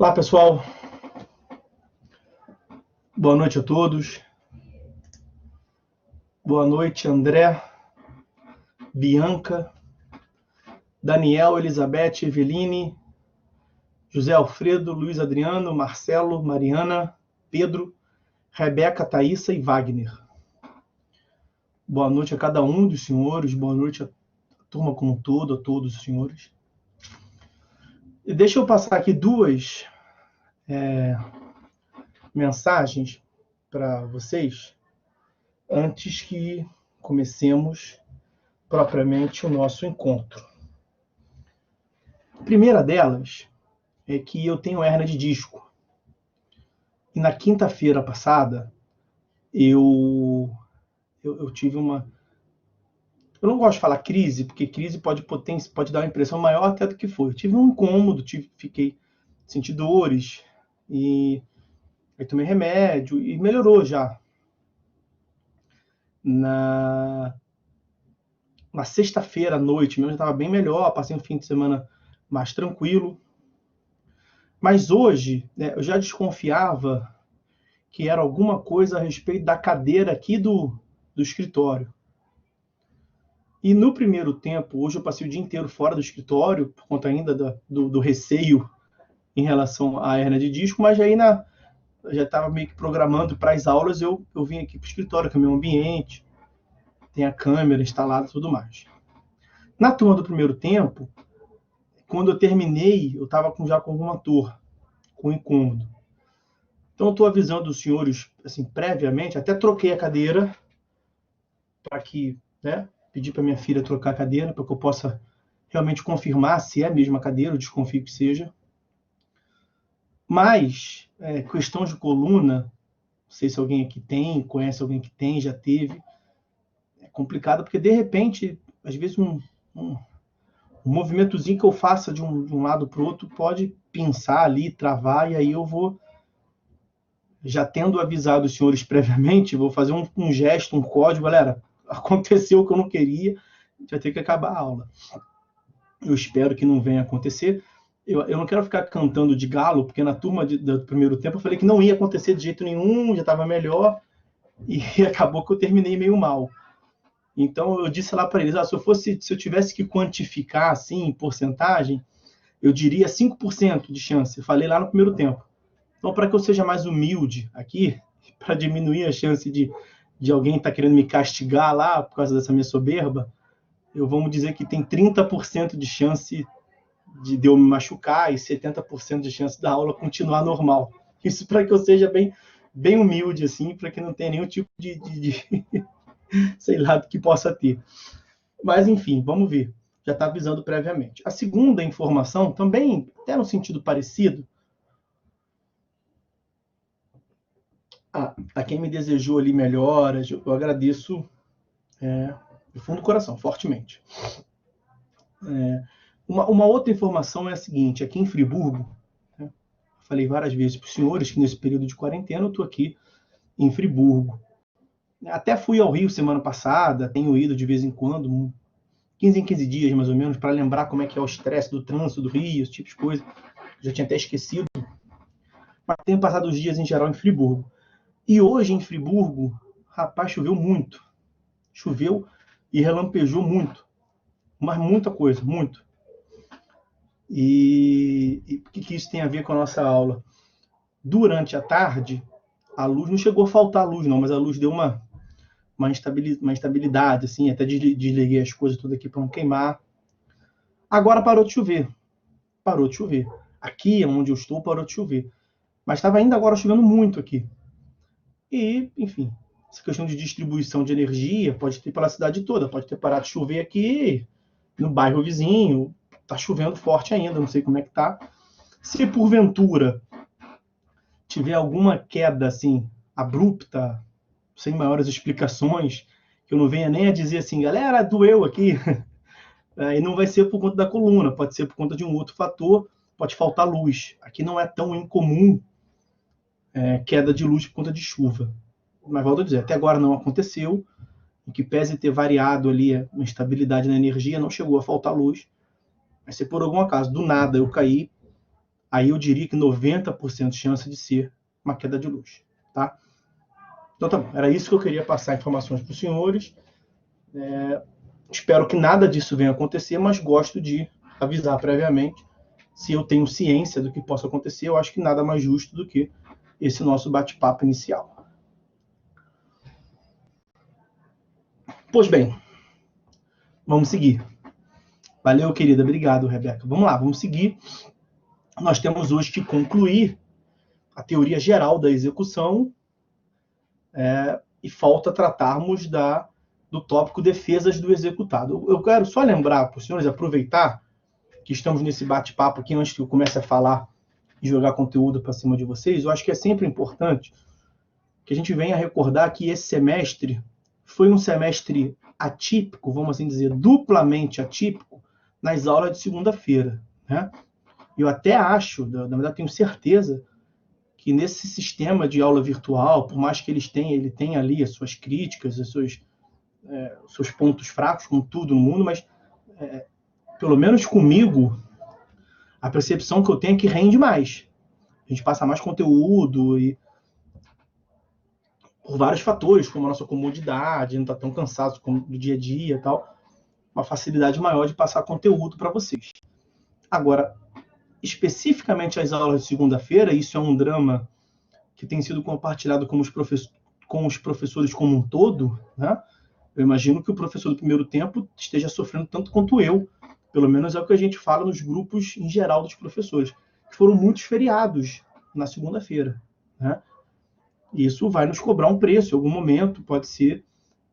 Olá, pessoal. Boa noite a todos. Boa noite, André, Bianca, Daniel, Elizabeth, Eveline, José Alfredo, Luiz Adriano, Marcelo, Mariana, Pedro, Rebeca, Thaísa e Wagner. Boa noite a cada um dos senhores, boa noite a turma como um todo, a todos os senhores. E deixa eu passar aqui duas mensagens para vocês antes que comecemos propriamente o nosso encontro. A primeira delas é que eu tenho hérnia de disco. E na quinta-feira passada, eu tive uma... Eu não gosto de falar crise, porque crise pode dar uma impressão maior até do que foi. Eu tive um incômodo, senti dores, e aí tomei remédio, e melhorou já. Na sexta-feira à noite mesmo, já estava bem melhor, passei um fim de semana mais tranquilo. Mas hoje, eu já desconfiava que era alguma coisa a respeito da cadeira aqui do escritório. E no primeiro tempo, hoje eu passei o dia inteiro fora do escritório, por conta ainda do receio em relação à hérnia de disco, mas aí já estava meio que programando para as aulas, eu vim aqui para o escritório, que é o meu ambiente, tem a câmera instalada e tudo mais. Na turma do primeiro tempo, quando eu terminei, eu estava já com alguma dor, com incômodo. Então eu estou avisando os senhores, assim, previamente, até troquei a cadeira, para que, pedi para minha filha trocar a cadeira, para que eu possa realmente confirmar se é a mesma cadeira, eu desconfio que seja. Mas, questão de coluna, não sei se alguém aqui tem, conhece alguém que tem, já teve, é complicado, porque de repente, às vezes um movimentozinho que eu faça de um lado para o outro pode pinçar ali, travar, e aí eu vou, já tendo avisado os senhores previamente, vou fazer um gesto, um código, galera, aconteceu o que eu não queria, a gente vai ter que acabar a aula. Eu espero que não venha acontecer. Eu não quero ficar cantando de galo, porque na turma do primeiro tempo eu falei que não ia acontecer de jeito nenhum, já estava melhor, e acabou que eu terminei meio mal. Então eu disse lá para eles, se eu tivesse que quantificar assim, em porcentagem, eu diria 5% de chance. Eu falei lá no primeiro tempo. Então, para que eu seja mais humilde aqui, para diminuir a chance de alguém estar querendo me castigar lá por causa dessa minha soberba, vamos dizer que tem 30% de chance de eu me machucar e 70% de chance da aula continuar normal. Isso para que eu seja bem humilde, assim, para que não tenha nenhum tipo de sei lá, do que possa ter. Mas, enfim, vamos ver. Já está avisando previamente. A segunda informação, também, até no sentido parecido, a quem me desejou ali melhoras, eu agradeço do fundo do coração, fortemente. Uma outra informação é a seguinte, aqui em Friburgo, falei várias vezes para os senhores que nesse período de quarentena eu estou aqui em Friburgo. Até fui ao Rio semana passada, tenho ido de vez em quando, 15 em 15 dias mais ou menos, para lembrar como é que é o estresse do trânsito do Rio, esse tipo de coisa. Já tinha até esquecido. Mas tenho passado os dias em geral em Friburgo. E hoje em Friburgo, rapaz, choveu muito. Choveu e relampejou muito. Mas muita coisa, muito. E o que isso tem a ver com a nossa aula? Durante a tarde, a luz não chegou a faltar luz, não, mas a luz deu uma instabilidade, assim, até desliguei as coisas tudo aqui para não queimar. Agora parou de chover. Parou de chover. Aqui, onde eu estou, parou de chover. Mas estava ainda agora chovendo muito aqui. E, enfim, essa questão de distribuição de energia pode ter pela cidade toda. Pode ter parado de chover aqui, no bairro vizinho. Está chovendo forte ainda, não sei como é que está. Se porventura tiver alguma queda assim abrupta, sem maiores explicações, que eu não venha nem a dizer assim, galera, doeu aqui, e não vai ser por conta da coluna, pode ser por conta de um outro fator, pode faltar luz. Aqui não é tão incomum queda de luz por conta de chuva. Mas volto a dizer, até agora não aconteceu, em que pese ter variado ali a instabilidade na energia, não chegou a faltar luz. Mas se por algum acaso, do nada, eu cair, aí eu diria que 90% de chance de ser uma queda de luz, tá? Então tá bom, era isso que eu queria passar informações para os senhores. Espero que nada disso venha acontecer, mas gosto de avisar previamente. Se eu tenho ciência do que possa acontecer, eu acho que nada mais justo do que esse nosso bate-papo inicial. Pois bem, vamos seguir. Valeu, querida. Obrigado, Rebeca. Vamos lá, vamos seguir. Nós temos hoje que concluir a teoria geral da execução e falta tratarmos do tópico defesas do executado. Eu quero só lembrar para os senhores, aproveitar que estamos nesse bate-papo aqui, antes que eu comece a falar e jogar conteúdo para cima de vocês, eu acho que é sempre importante que a gente venha recordar que esse semestre foi um semestre atípico, vamos assim dizer, duplamente atípico, nas aulas de segunda-feira, né? Eu até acho, na verdade tenho certeza, que nesse sistema de aula virtual, por mais que ele tenha ali as suas críticas, os seus pontos fracos, como tudo no mundo, mas pelo menos comigo, a percepção que eu tenho é que rende mais. A gente passa mais conteúdo e por vários fatores, como a nossa comodidade, não está tão cansado como do dia a dia e tal, uma facilidade maior de passar conteúdo para vocês. Agora, especificamente as aulas de segunda-feira, isso é um drama que tem sido compartilhado com os professores como um todo, né? Eu imagino que o professor do primeiro tempo esteja sofrendo tanto quanto eu, pelo menos é o que a gente fala nos grupos em geral dos professores, que foram muitos feriados na segunda-feira, né? E isso vai nos cobrar um preço em algum momento, pode ser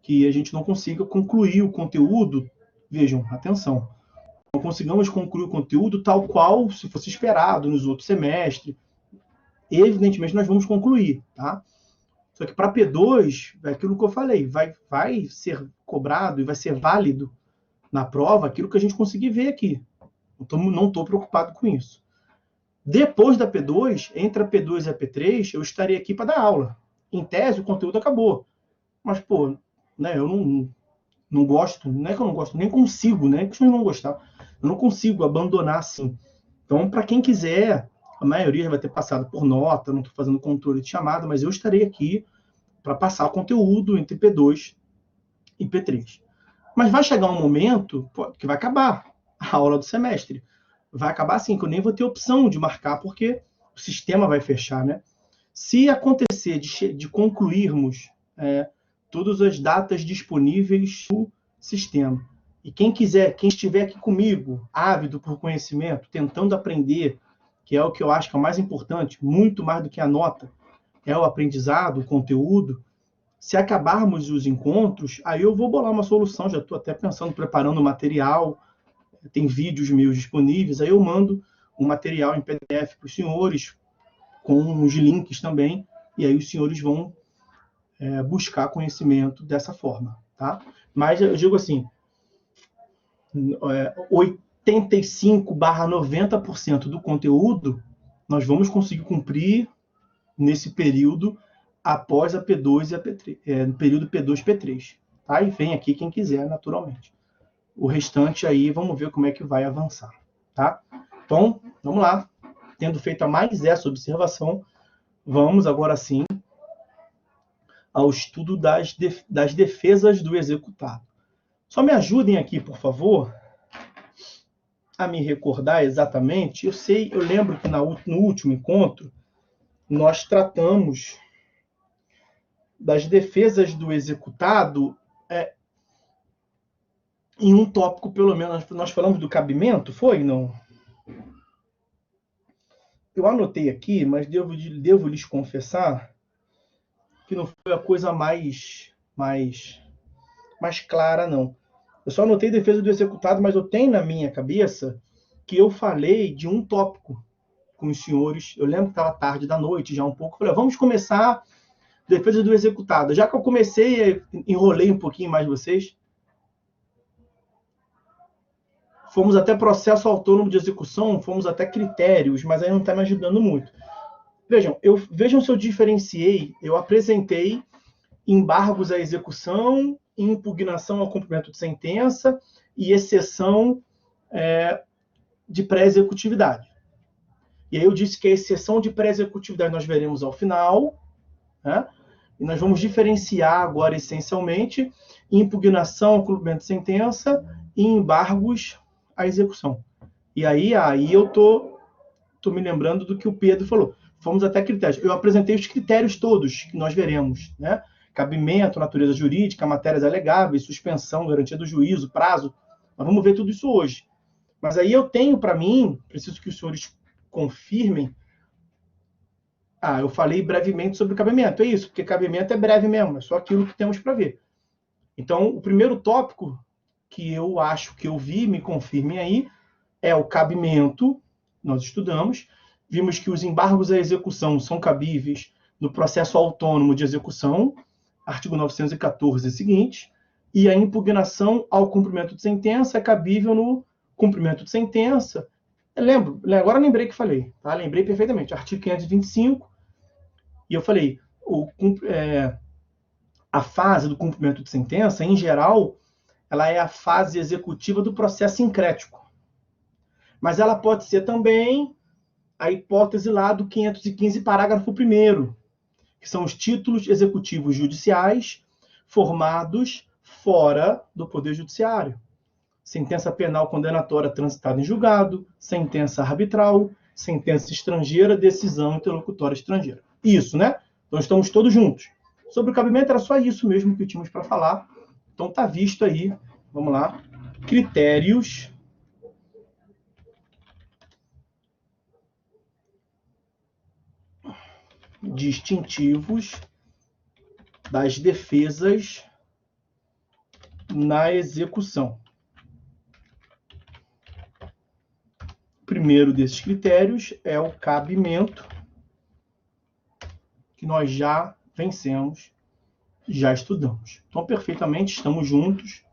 que a gente não consiga concluir o conteúdo. Vejam, atenção, não consigamos concluir o conteúdo tal qual se fosse esperado nos outros semestres. Evidentemente, nós vamos concluir, tá? Só que para P2, é aquilo que eu falei, vai ser cobrado e vai ser válido na prova aquilo que a gente conseguir ver aqui. Não estou preocupado com isso. Depois da P2, entre a P2 e a P3, eu estarei aqui para dar aula. Em tese, o conteúdo acabou. Mas, pô, né, eu não gosto, não é que eu não gosto, nem consigo, né? Que não gostar. Eu não consigo abandonar assim. Então, para quem quiser, a maioria vai ter passado por nota, não estou fazendo controle de chamada, mas eu estarei aqui para passar o conteúdo entre P2 e P3. Mas vai chegar um momento que vai acabar a aula do semestre. Vai acabar assim, que eu nem vou ter opção de marcar, porque o sistema vai fechar, né? Se acontecer de concluirmos todas as datas disponíveis no sistema, e quem estiver aqui comigo, ávido por conhecimento, tentando aprender, que é o que eu acho que é o mais importante, muito mais do que a nota, é o aprendizado, o conteúdo. Se acabarmos os encontros, aí eu vou bolar uma solução, já estou até pensando, preparando o material, tem vídeos meus disponíveis, aí eu mando um material em PDF para os senhores, com os links também, e aí os senhores vão buscar conhecimento dessa forma, tá? Mas eu digo assim, 85/90% do conteúdo nós vamos conseguir cumprir nesse período após a P2 e a P3, no período P2 P3, tá? E vem aqui quem quiser, naturalmente. O restante aí, vamos ver como é que vai avançar, tá? Então, vamos lá. Tendo feito mais essa observação, vamos agora sim ao estudo das defesas do executado. Só me ajudem aqui, por favor, a me recordar exatamente. Eu lembro que no último encontro, nós tratamos das defesas do executado em um tópico, pelo menos. Nós falamos do cabimento, foi? Não? Eu anotei aqui, mas devo lhes confessar que não foi a coisa mais clara, não. Eu só anotei defesa do executado, mas eu tenho na minha cabeça que eu falei de um tópico com os senhores. Eu lembro que estava tarde da noite, já um pouco. Eu falei, vamos começar defesa do executado. Já que eu comecei, enrolei um pouquinho mais vocês. Fomos até processo autônomo de execução, fomos até critérios, mas aí não está me ajudando muito. Vejam se eu diferenciei. Eu apresentei embargos à execução, impugnação ao cumprimento de sentença e exceção de pré-executividade. E aí eu disse que a exceção de pré-executividade nós veremos ao final, né? E nós vamos diferenciar agora, essencialmente, impugnação, cumprimento de sentença e embargos à execução. E aí eu tô me lembrando do que o Pedro falou. Fomos até critérios. Eu apresentei os critérios todos que nós veremos, né? Cabimento, natureza jurídica, matérias alegáveis, suspensão, garantia do juízo, prazo. Nós vamos ver tudo isso hoje. Mas aí eu tenho para mim, preciso que os senhores confirmem. Eu falei brevemente sobre o cabimento. É isso, porque cabimento é breve mesmo, é só aquilo que temos para ver. Então, o primeiro tópico que eu acho que eu vi, me confirmem aí, é o cabimento. Nós estudamos, vimos que os embargos à execução são cabíveis no processo autônomo de execução, artigo 914 e seguinte, e a impugnação ao cumprimento de sentença é cabível no cumprimento de sentença. Agora lembrei que falei, tá? Lembrei perfeitamente, artigo 525, e eu falei, a fase do cumprimento de sentença, em geral, ela é a fase executiva do processo sincrético. Mas ela pode ser também a hipótese lá do 515, parágrafo 1º, que são os títulos executivos judiciais formados fora do Poder Judiciário. Sentença penal condenatória transitada em julgado, sentença arbitral, sentença estrangeira, decisão interlocutória estrangeira. Isso, né? Então estamos todos juntos. Sobre o cabimento era só isso mesmo que tínhamos para falar. Então está visto aí, vamos lá, critérios distintivos das defesas na execução. O primeiro desses critérios é o cabimento, que nós já vencemos, já estudamos. Então, perfeitamente, estamos juntos.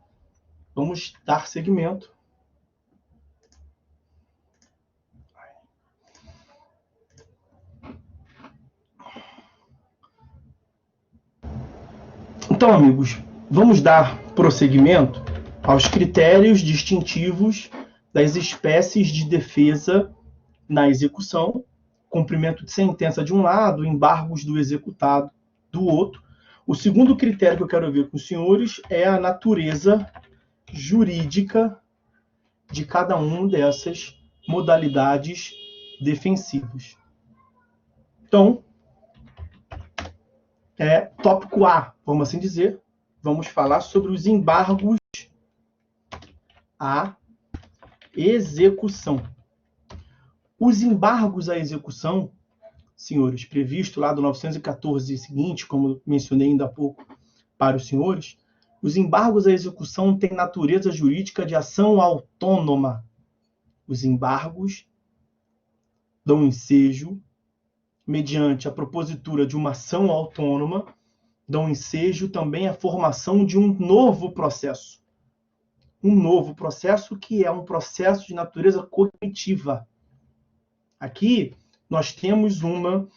Vamos dar seguimento. Então, amigos, vamos dar prosseguimento aos critérios distintivos das espécies de defesa na execução, cumprimento de sentença de um lado, embargos do executado do outro. O segundo critério que eu quero ver com os senhores é a natureza jurídica de cada uma dessas modalidades defensivas. Então, tópico A, vamos assim dizer, vamos falar sobre os embargos à execução. Os embargos à execução, senhores, previsto lá do 914 e seguinte, como mencionei ainda há pouco para os senhores, os embargos à execução têm natureza jurídica de ação autônoma. Os embargos dão ensejo, mediante a propositura de uma ação autônoma, dão ensejo também à formação de um novo processo. Um novo processo que é um processo de natureza cognitiva. Aqui nós temos uma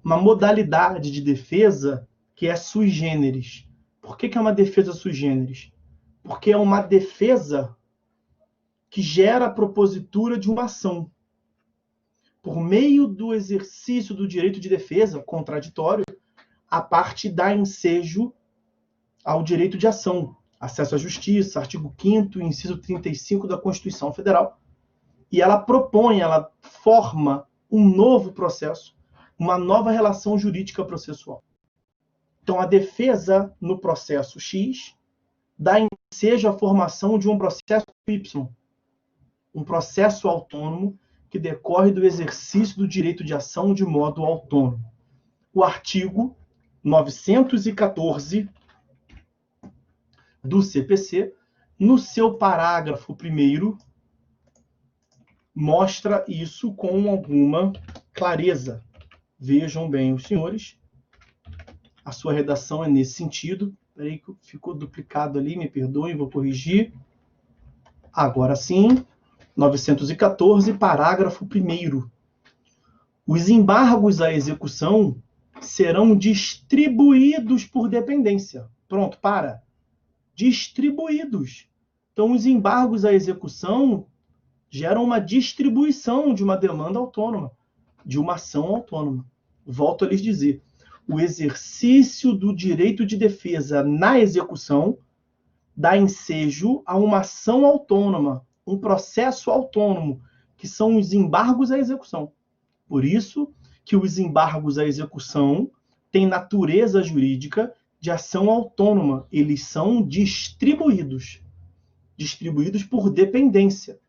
modalidade de defesa que é sui generis. Por que é uma defesa sui generis? Porque é uma defesa que gera a propositura de uma ação. Por meio do exercício do direito de defesa contraditório, a parte dá ensejo ao direito de ação, acesso à justiça, artigo 5º, inciso 35 da Constituição Federal. E ela propõe, ela forma um novo processo, uma nova relação jurídica processual. Então, a defesa no processo X dá ensejo à formação de um processo Y, um processo autônomo que decorre do exercício do direito de ação de modo autônomo. O artigo 914 do CPC, no seu parágrafo 1º, mostra isso com alguma clareza. Vejam bem, os senhores, a sua redação é nesse sentido. Peraí que ficou duplicado ali, me perdoem, vou corrigir. Agora sim, 914, parágrafo 1º. Os embargos à execução serão distribuídos por dependência. Pronto, para. Distribuídos. Então, os embargos à execução geram uma distribuição de uma demanda autônoma, de uma ação autônoma. Volto a lhes dizer, o exercício do direito de defesa na execução dá ensejo a uma ação autônoma, um processo autônomo, que são os embargos à execução. Por isso que os embargos à execução têm natureza jurídica de ação autônoma. Eles são distribuídos por dependência.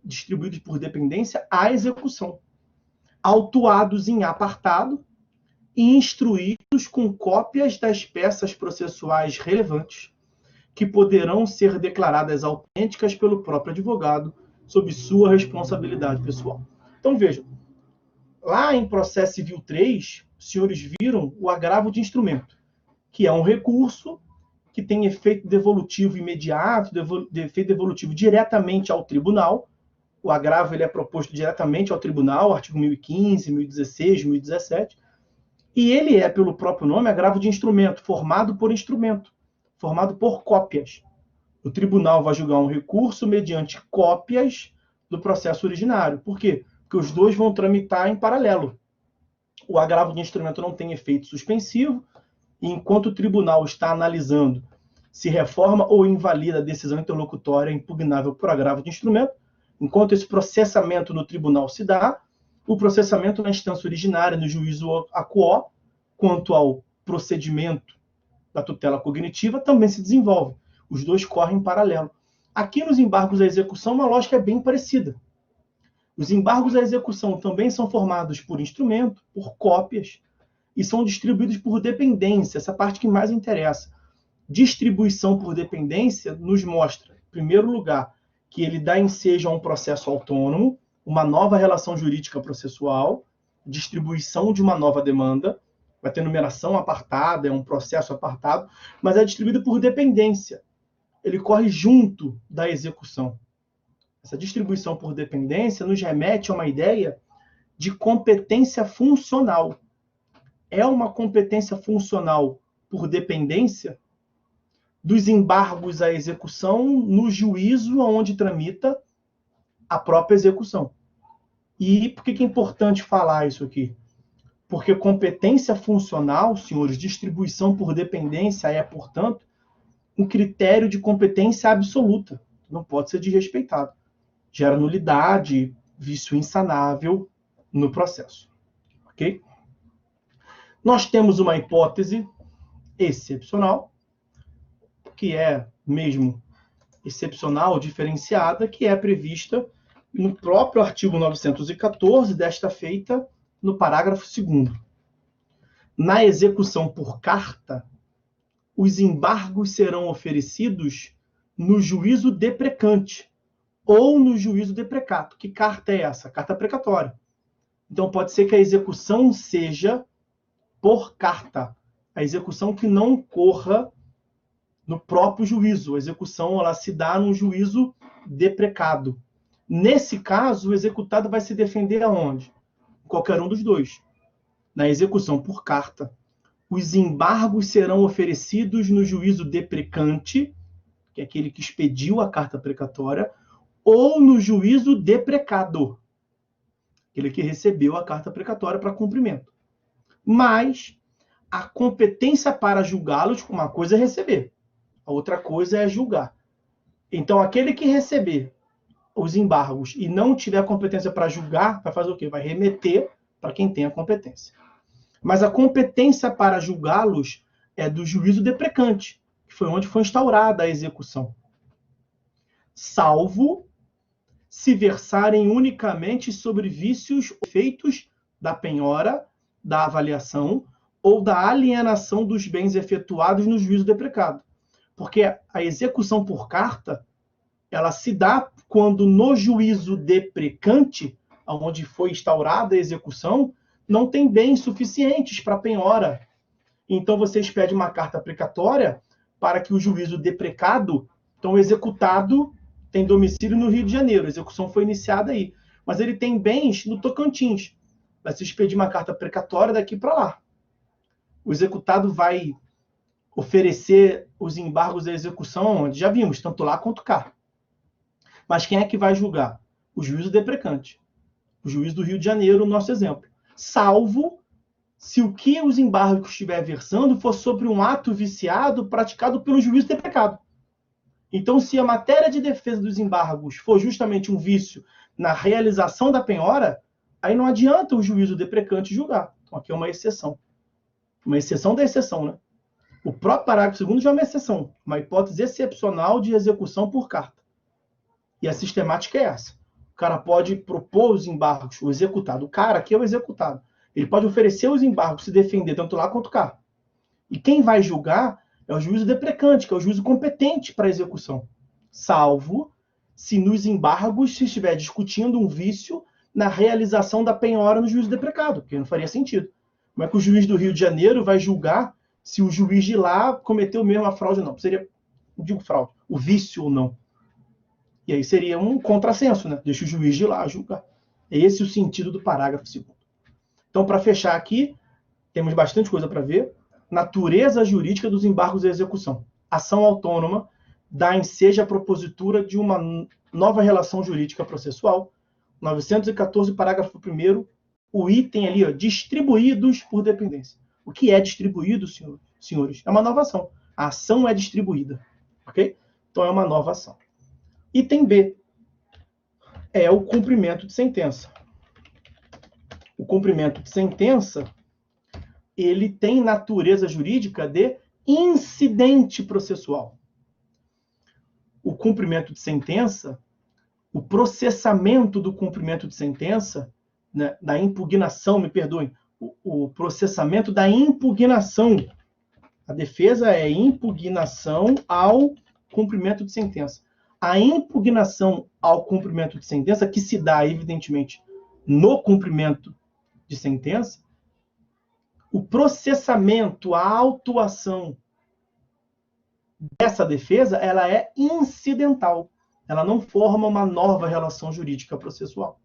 Distribuídos por dependência à execução. Autuados em apartado e instruídos com cópias das peças processuais relevantes, que poderão ser declaradas autênticas pelo próprio advogado, sob sua responsabilidade pessoal. Então, vejam, lá em processo civil 3, os senhores viram o agravo de instrumento, que é um recurso que tem efeito devolutivo imediato, efeito devolutivo diretamente ao tribunal. O agravo ele é proposto diretamente ao tribunal, artigo 1015, 1016, 1017, e ele é, pelo próprio nome, agravo de instrumento, formado por cópias. O tribunal vai julgar um recurso mediante cópias do processo originário. Por quê? Porque os dois vão tramitar em paralelo. O agravo de instrumento não tem efeito suspensivo, e enquanto o tribunal está analisando se reforma ou invalida a decisão interlocutória impugnável por agravo de instrumento, enquanto esse processamento no tribunal se dá, o processamento na instância originária, no juízo acuó, quanto ao procedimento da tutela cognitiva, também se desenvolve. Os dois correm em paralelo. Aqui nos embargos à execução, uma lógica é bem parecida. Os embargos à execução também são formados por instrumento, por cópias, e são distribuídos por dependência, essa parte que mais interessa. Distribuição por dependência nos mostra, em primeiro lugar, que ele dá ensejo a um processo autônomo, uma nova relação jurídica processual, distribuição de uma nova demanda, vai ter numeração apartada, é um processo apartado, mas é distribuído por dependência. Ele corre junto da execução. Essa distribuição por dependência nos remete a uma ideia de competência funcional. É uma competência funcional por dependência dos embargos à execução no juízo onde tramita a própria execução. E por que é importante falar isso aqui? Porque competência funcional, senhores, distribuição por dependência é, portanto, um critério de competência absoluta. Não pode ser desrespeitado. Gera nulidade, vício insanável no processo. Ok? Nós temos uma hipótese excepcional, que é mesmo excepcional, diferenciada, que é prevista no próprio artigo 914, desta feita, no parágrafo 2º. Na execução por carta, os embargos serão oferecidos no juízo deprecante ou no juízo deprecato. Que carta é essa? Carta precatória. Então, pode ser que a execução seja por carta. A execução que não ocorra no próprio juízo. A execução ela se dá num juízo deprecado. Nesse caso, o executado vai se defender aonde? Qualquer um dos dois. Na execução por carta, os embargos serão oferecidos no juízo deprecante, que é aquele que expediu a carta precatória, ou no juízo deprecado, aquele que recebeu a carta precatória para cumprimento. Mas a competência para julgá-los, uma coisa é receber, a outra coisa é julgar. Então, aquele que receber os embargos e não tiver competência para julgar, vai fazer o quê? Vai remeter para quem tem a competência. Mas a competência para julgá-los é do juízo deprecante, que foi onde foi instaurada a execução. Salvo se versarem unicamente sobre vícios feitos da penhora, da avaliação ou da alienação dos bens efetuados no juízo deprecado. Porque a execução por carta, ela se dá quando no juízo deprecante, onde foi instaurada a execução, não tem bens suficientes para penhora. Então, você expede uma carta precatória para que o juízo deprecado, então o executado tem domicílio no Rio de Janeiro, a execução foi iniciada aí, mas ele tem bens no Tocantins. Vai se expedir uma carta precatória daqui para lá. O executado vai oferecer os embargos da execução onde? Já vimos, tanto lá quanto cá. Mas quem é que vai julgar? O juízo deprecante. O juiz do Rio de Janeiro, nosso exemplo. Salvo se o que os embargos estiver versando for sobre um ato viciado praticado pelo juiz deprecado. Então, se a matéria de defesa dos embargos for justamente um vício na realização da penhora, aí não adianta o juízo deprecante julgar. Então, aqui é uma exceção. Uma exceção da exceção, né? O próprio parágrafo 2º já é uma exceção, uma hipótese excepcional de execução por carta. E a sistemática é essa. O cara pode propor os embargos, o executado. O cara aqui é o executado. Ele pode oferecer os embargos, se defender tanto lá quanto cá. E quem vai julgar é o juízo deprecante, que é o juízo competente para a execução. Salvo se nos embargos se estiver discutindo um vício na realização da penhora no juízo deprecado, porque não faria sentido. Como é que o juiz do Rio de Janeiro vai julgar se o juiz de lá cometeu mesmo a fraude ou não? Seria, não digo fraude, o vício ou não. E aí seria um contrassenso, né? Deixa o juiz de lá julgar. É esse o sentido do parágrafo 2º. Então, para fechar aqui, temos bastante coisa para ver. Natureza jurídica dos embargos e execução. Ação autônoma dá ensejo à propositura de uma nova relação jurídica processual. 914, parágrafo 1º, o item ali, ó, distribuídos por dependência. O que é distribuído, senhores? É uma nova ação. A ação é distribuída. Ok? Então, é uma nova ação. Item B é o cumprimento de sentença. O cumprimento de sentença, ele tem natureza jurídica de incidente processual. O cumprimento de sentença, o processamento do cumprimento de sentença, né, da impugnação, me perdoem, o processamento da impugnação. A defesa é impugnação ao cumprimento de sentença. A impugnação ao cumprimento de sentença, que se dá, evidentemente, no cumprimento de sentença, o processamento, a autuação dessa defesa, ela é incidental. Ela não forma uma nova relação jurídica processual.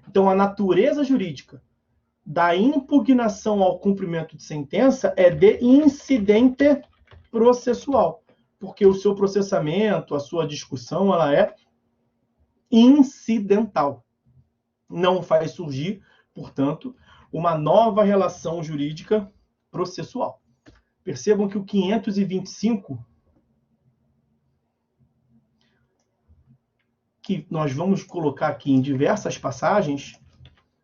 Então, a natureza jurídica da impugnação ao cumprimento de sentença é de incidente processual, porque o seu processamento, a sua discussão, ela é incidental. Não faz surgir, portanto, uma nova relação jurídica processual. Percebam que o 525, que nós vamos colocar aqui em diversas passagens,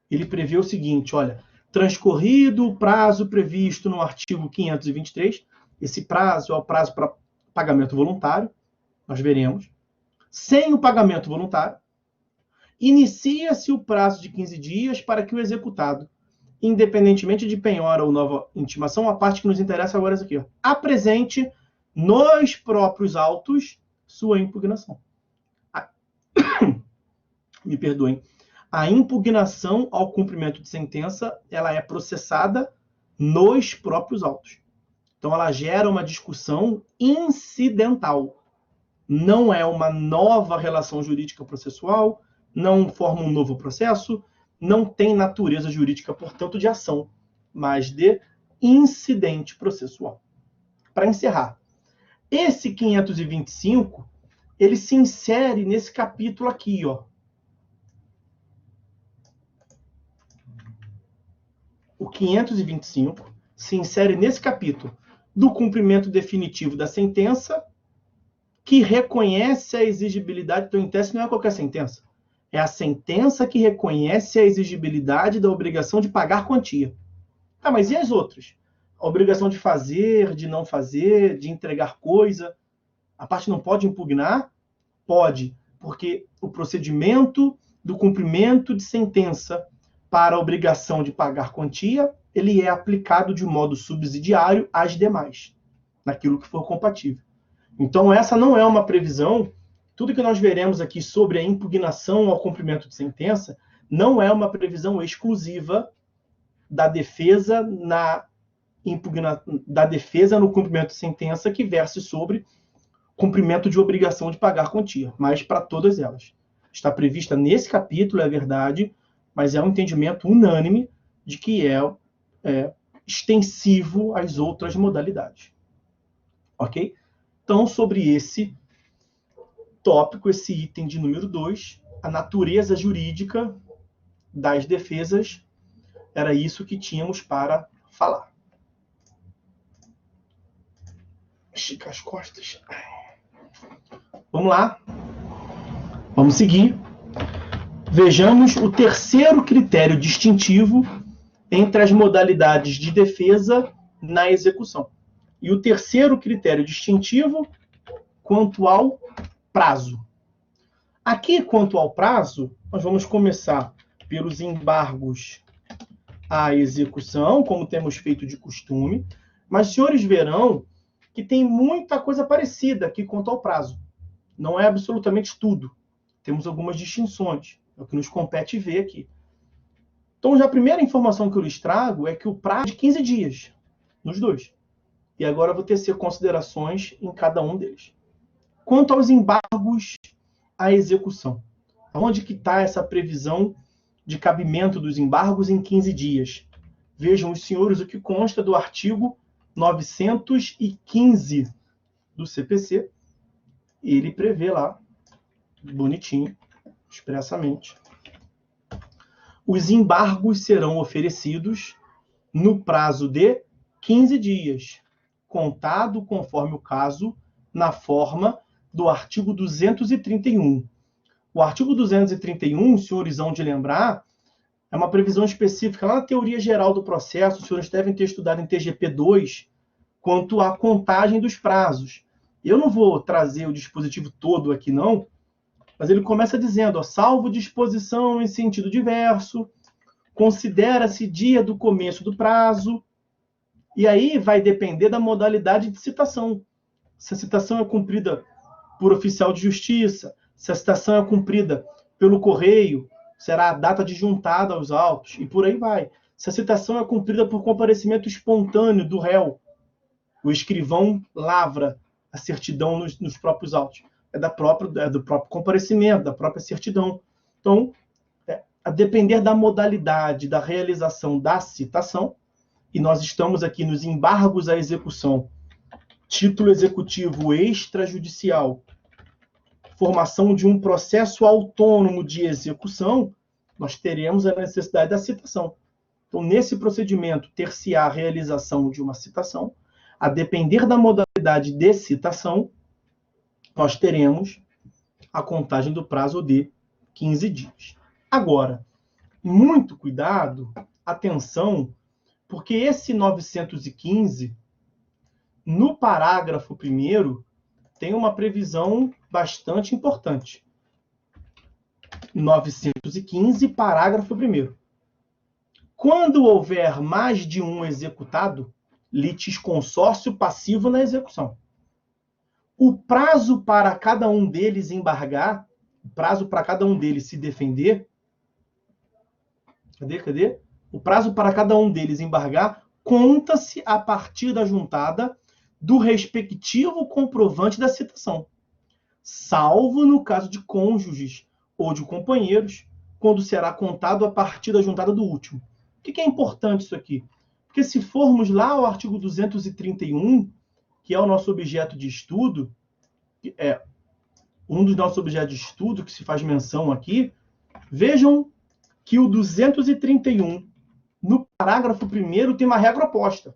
ele prevê o seguinte, olha, transcorrido o prazo previsto no artigo 523, esse prazo é o prazo para pagamento voluntário, nós veremos. Sem o pagamento voluntário, inicia-se o prazo de 15 dias para que o executado, independentemente de penhora ou nova intimação, a parte que nos interessa agora é essa aqui, ó, apresente nos próprios autos sua impugnação. Me perdoem. A impugnação ao cumprimento de sentença, ela é processada nos próprios autos. Então, ela gera uma discussão incidental. Não é uma nova relação jurídica processual, não forma um novo processo, não tem natureza jurídica, portanto, de ação, mas de incidente processual. Para encerrar, esse 525, ele se insere nesse capítulo aqui, ó. O 525 se insere nesse capítulo do cumprimento definitivo da sentença, que reconhece a exigibilidade. Então, em tese, não é qualquer sentença. É a sentença que reconhece a exigibilidade da obrigação de pagar quantia. Tá, mas e as outras? A obrigação de fazer, de não fazer, de entregar coisa. A parte não pode impugnar? Pode, porque o procedimento do cumprimento de sentença para a obrigação de pagar quantia, ele é aplicado de modo subsidiário às demais, naquilo que for compatível. Então, essa não é uma previsão. Tudo que nós veremos aqui sobre a impugnação ao cumprimento de sentença não é uma previsão exclusiva da defesa da defesa no cumprimento de sentença que verse sobre cumprimento de obrigação de pagar quantia, mas para todas elas. Está prevista nesse capítulo, é verdade, mas é um entendimento unânime de que é extensivo às outras modalidades. Ok? Então, sobre esse tópico, esse item de número 2, a natureza jurídica das defesas. Era isso que tínhamos para falar. Estica as costas. Vamos lá. Vamos seguir. Vejamos o terceiro critério distintivo entre as modalidades de defesa na execução. E o terceiro critério distintivo quanto ao prazo. Aqui, quanto ao prazo, nós vamos começar pelos embargos à execução, como temos feito de costume, mas os senhores verão que tem muita coisa parecida aqui quanto ao prazo. Não é absolutamente tudo. Temos algumas distinções. É o que nos compete ver aqui. Então, já a primeira informação que eu lhes trago é que o prazo é de 15 dias, nos dois. E agora eu vou tecer considerações em cada um deles. Quanto aos embargos à execução, onde que está essa previsão de cabimento dos embargos em 15 dias? Vejam os senhores o que consta do artigo 915 do CPC. Ele prevê lá, bonitinho, expressamente, os embargos serão oferecidos no prazo de 15 dias, contado conforme o caso, na forma do artigo 231. O artigo 231, os senhores hão de lembrar, é uma previsão específica lá na teoria geral do processo. Os senhores devem ter estudado em TGP2 quanto à contagem dos prazos. Eu não vou trazer o dispositivo todo aqui, não, mas ele começa dizendo, ó, salvo disposição em sentido diverso, considera-se dia do começo do prazo, e aí vai depender da modalidade de citação. Se a citação é cumprida por oficial de justiça, se a citação é cumprida pelo correio, será a data de juntada aos autos, e por aí vai. Se a citação é cumprida por comparecimento espontâneo do réu, o escrivão lavra a certidão nos próprios autos. É do próprio comparecimento, da própria certidão. Então, a depender da modalidade da realização da citação, e nós estamos aqui nos embargos à execução, título executivo extrajudicial, formação de um processo autônomo de execução, nós teremos a necessidade da citação. Então, nesse procedimento, ter-se a realização de uma citação, a depender da modalidade de citação, nós teremos a contagem do prazo de 15 dias. Agora, muito cuidado, atenção, porque esse 915, no parágrafo 1º, tem uma previsão bastante importante. 915, parágrafo 1º. Quando houver mais de um executado, litisconsórcio passivo na execução. O prazo para cada um deles embargar, o prazo para cada um deles se defender, cadê? O prazo para cada um deles embargar conta-se a partir da juntada do respectivo comprovante da citação, salvo no caso de cônjuges ou de companheiros, quando será contado a partir da juntada do último. O que é importante isso aqui? Porque se formos lá ao artigo 231, que é o nosso objeto de estudo, é um dos nossos objetos de estudo que se faz menção aqui, vejam que o 231, no parágrafo 1º, tem uma regra oposta.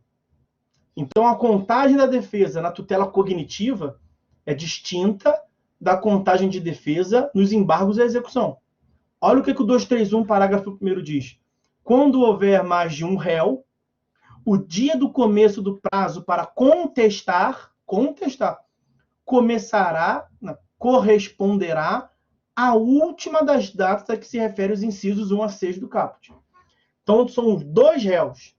Então, a contagem da defesa na tutela cognitiva é distinta da contagem de defesa nos embargos à execução. Olha o que o 231, parágrafo 1º diz. Quando houver mais de um réu, o dia do começo do prazo para contestar, corresponderá à última das datas a que se refere os incisos 1 a 6 do caput. Então, são os dois réus.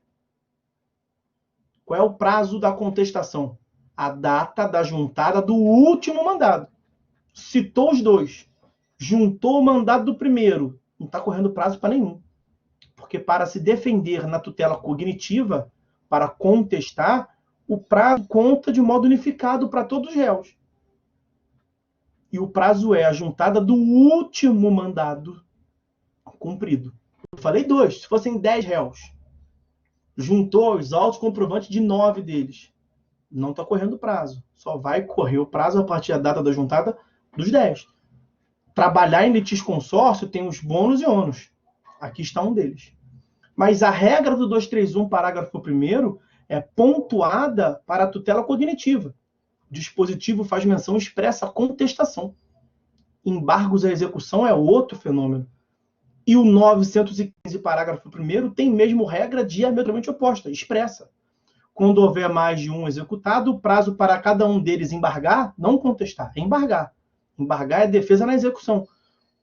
Qual é o prazo da contestação? A data da juntada do último mandado. Citou os dois. Juntou o mandado do primeiro. Não está correndo prazo para nenhum. Porque para se defender na tutela cognitiva, para contestar, o prazo conta de modo unificado para todos os réus. E o prazo é a juntada do último mandado cumprido. Eu falei 2, se fossem 10 réus. Juntou os autos comprovantes de 9 deles. Não está correndo prazo. Só vai correr o prazo a partir da data da juntada dos 10. Trabalhar em litisconsórcio tem os bônus e ônus. Aqui está um deles. Mas a regra do 231, parágrafo 1º, é pontuada para a tutela cognitiva. O dispositivo faz menção expressa à contestação. Embargos à execução é outro fenômeno. E o 915, parágrafo 1º, tem mesmo regra diametralmente oposta, expressa. Quando houver mais de um executado, o prazo para cada um deles embargar, não contestar, é embargar. Embargar é defesa na execução.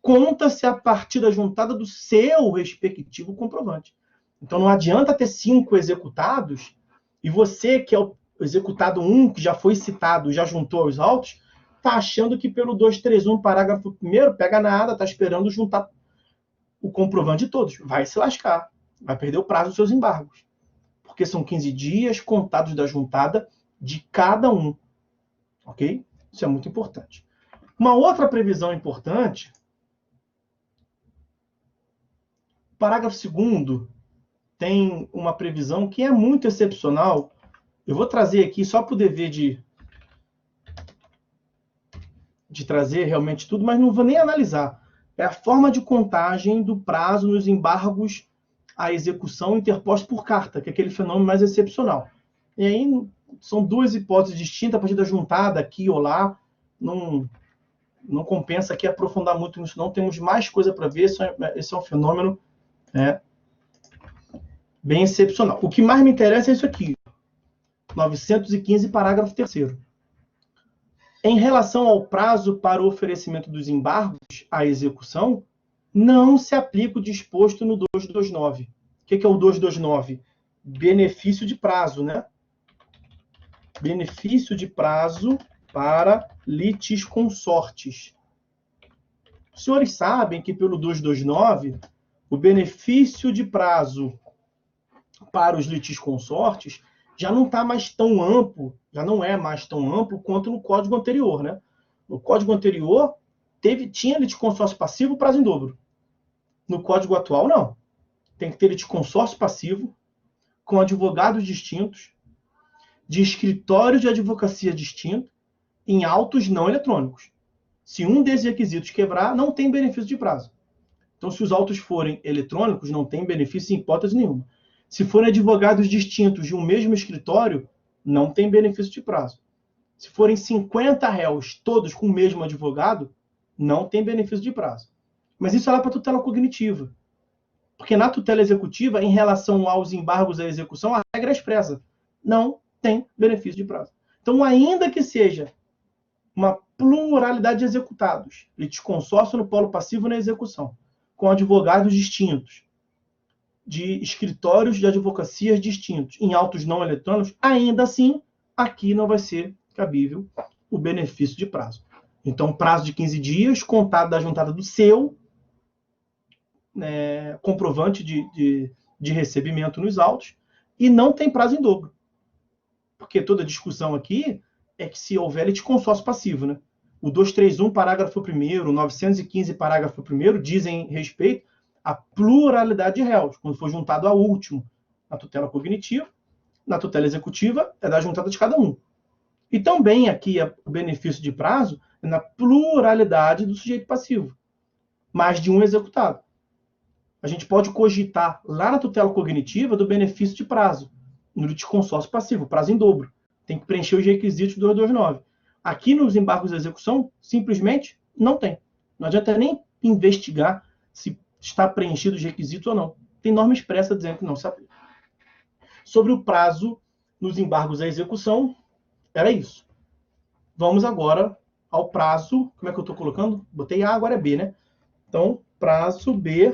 Conta-se a partir da juntada do seu respectivo comprovante. Então não adianta ter 5 executados e você, que é o executado 1, que já foi citado, já juntou os autos, está achando que pelo 231, parágrafo 1º, pega nada, está esperando juntar o comprovante de todos. Vai se lascar. Vai perder o prazo dos seus embargos. Porque são 15 dias contados da juntada de cada um. Ok? Isso é muito importante. Uma outra previsão importante, o parágrafo 2º tem uma previsão que é muito excepcional. Eu vou trazer aqui só para o dever de trazer realmente tudo, mas não vou nem analisar. É a forma de contagem do prazo nos embargos à execução interposta por carta, que é aquele fenômeno mais excepcional. E aí são 2 hipóteses distintas, a partir da juntada aqui ou lá. Não compensa aqui aprofundar muito nisso, não. Temos mais coisa para ver. Esse é um fenômeno bem excepcional. O que mais me interessa é isso aqui. 915, parágrafo 3º. Em relação ao prazo para o oferecimento dos embargos à execução, não se aplica o disposto no 229. O que é o 229? Benefício de prazo, né? Benefício de prazo para litisconsortes. Os senhores sabem que pelo 229, o benefício de prazo para os litisconsortes já não está mais tão amplo, já não é mais tão amplo quanto no código anterior, né? No código anterior, tinha litisconsórcio passivo, prazo em dobro. No código atual, não. Tem que ter litisconsórcio passivo, com advogados distintos, de escritório de advocacia distinto, em autos não eletrônicos. Se um desses requisitos quebrar, não tem benefício de prazo. Então, se os autos forem eletrônicos, não tem benefício em hipótese nenhuma. Se forem advogados distintos de um mesmo escritório, não tem benefício de prazo. Se forem 50 réus, todos com o mesmo advogado, não tem benefício de prazo. Mas isso é lá para a tutela cognitiva. Porque na tutela executiva, em relação aos embargos à execução, a regra é expressa. Não tem benefício de prazo. Então, ainda que seja uma pluralidade de executados, litisconsórcio no polo passivo na execução, com advogados distintos, de escritórios de advocacias distintos, em autos não eletrônicos, ainda assim, aqui não vai ser cabível o benefício de prazo. Então, prazo de 15 dias, contado da juntada do seu comprovante de recebimento nos autos, e não tem prazo em dobro. Porque toda discussão aqui é que se houver litisconsórcio passivo, né? O 231, parágrafo 1º, o 915, parágrafo 1º, dizem respeito à pluralidade de réus, quando for juntado ao último, na tutela cognitiva, na tutela executiva, é da juntada de cada um. E também aqui o benefício de prazo é na pluralidade do sujeito passivo, mais de um executado. A gente pode cogitar lá na tutela cognitiva do benefício de prazo, no litisconsórcio passivo, prazo em dobro. Tem que preencher os requisitos do 229. Aqui nos embargos de execução, simplesmente não tem. Não adianta nem investigar se está preenchido os requisitos ou não. Tem norma expressa dizendo que não se aplica. Sobre o prazo nos embargos à execução, era isso. Vamos agora ao prazo. Como é que eu estou colocando? Botei A, agora é B, né? Então, prazo B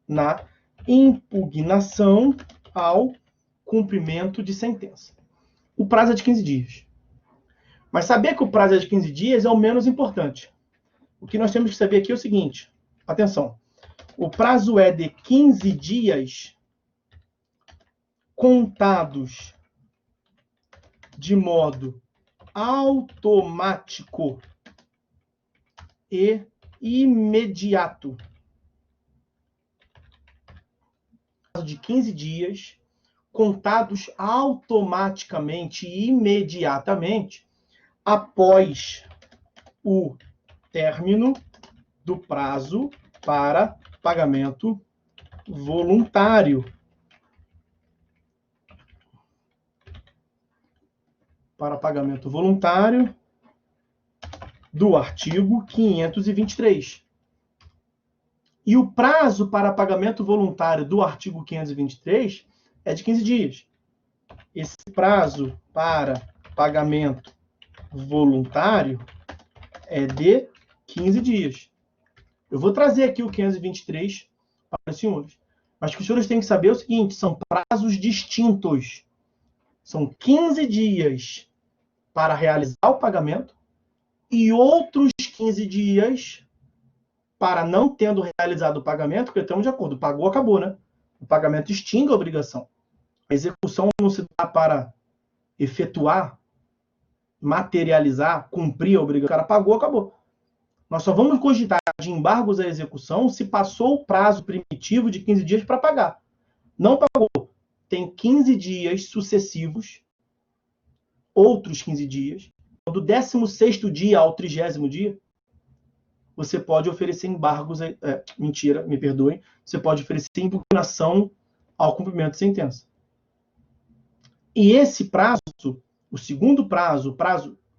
na impugnação ao cumprimento de sentença. O prazo é de 15 dias. Mas saber que o prazo é de 15 dias é o menos importante. O que nós temos que saber aqui é o seguinte. Atenção. O prazo é de 15 dias contados de modo automático e imediato. Prazo de 15 dias contados automaticamente e imediatamente após o término do prazo para pagamento voluntário. Para pagamento voluntário do artigo 523. E o prazo para pagamento voluntário do artigo 523 é de 15 dias. Esse prazo para pagamento voluntário é de 15 dias. Eu vou trazer aqui o 523 para os senhores. Mas o que os senhores têm que saber é o seguinte, são prazos distintos. São 15 dias para realizar o pagamento e outros 15 dias para não tendo realizado o pagamento, porque estamos de acordo, pagou, acabou, né? O pagamento extingue a obrigação. A execução não se dá para efetuar, materializar, cumprir a obrigação. O cara pagou, acabou. Nós só vamos cogitar de embargos à execução se passou o prazo primitivo de 15 dias para pagar. Não pagou. Tem 15 dias sucessivos, outros 15 dias. Do 16º dia ao 30º dia, você pode oferecer embargos... mentira, me perdoem. Você pode oferecer impugnação ao cumprimento de sentença. E esse prazo, o segundo prazo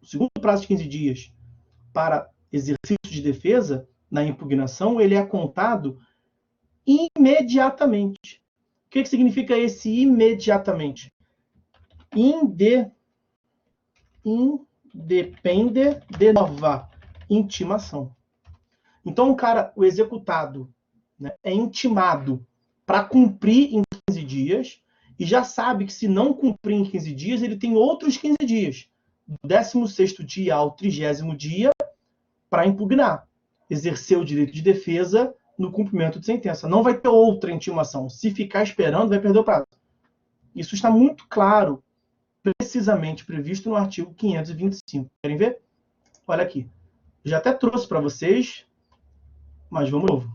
de 15 dias para exercício de defesa na impugnação, ele é contado imediatamente. O que significa esse imediatamente? Independe de nova intimação. Então, o executado, né, é intimado para cumprir em 15 dias e já sabe que se não cumprir em 15 dias, ele tem outros 15 dias, do 16º dia ao 30º dia, para impugnar, exercer o direito de defesa no cumprimento de sentença. Não vai ter outra intimação. Se ficar esperando, vai perder o prazo. Isso está muito claro, precisamente previsto no artigo 525. Querem ver? Olha aqui. Já até trouxe para vocês, mas vamos de novo.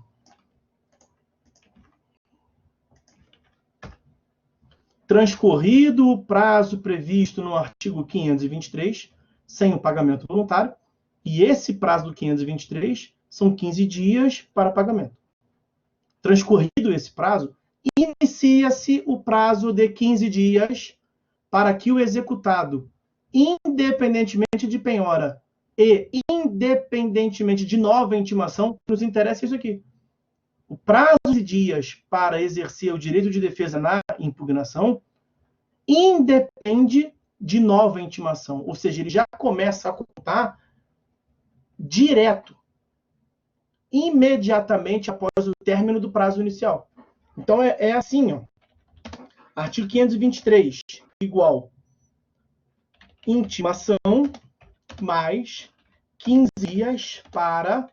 Transcorrido o prazo previsto no artigo 523, sem o pagamento voluntário, e esse prazo do 523 são 15 dias para pagamento. Transcorrido esse prazo, inicia-se o prazo de 15 dias para que o executado, independentemente de penhora e independentemente de nova intimação, nos interessa isso aqui. O prazo de dias para exercer o direito de defesa na impugnação independe de nova intimação. Ou seja, ele já começa a contar direto, imediatamente após o término do prazo inicial. Então, é assim, ó. Artigo 523, igual intimação mais 15 dias para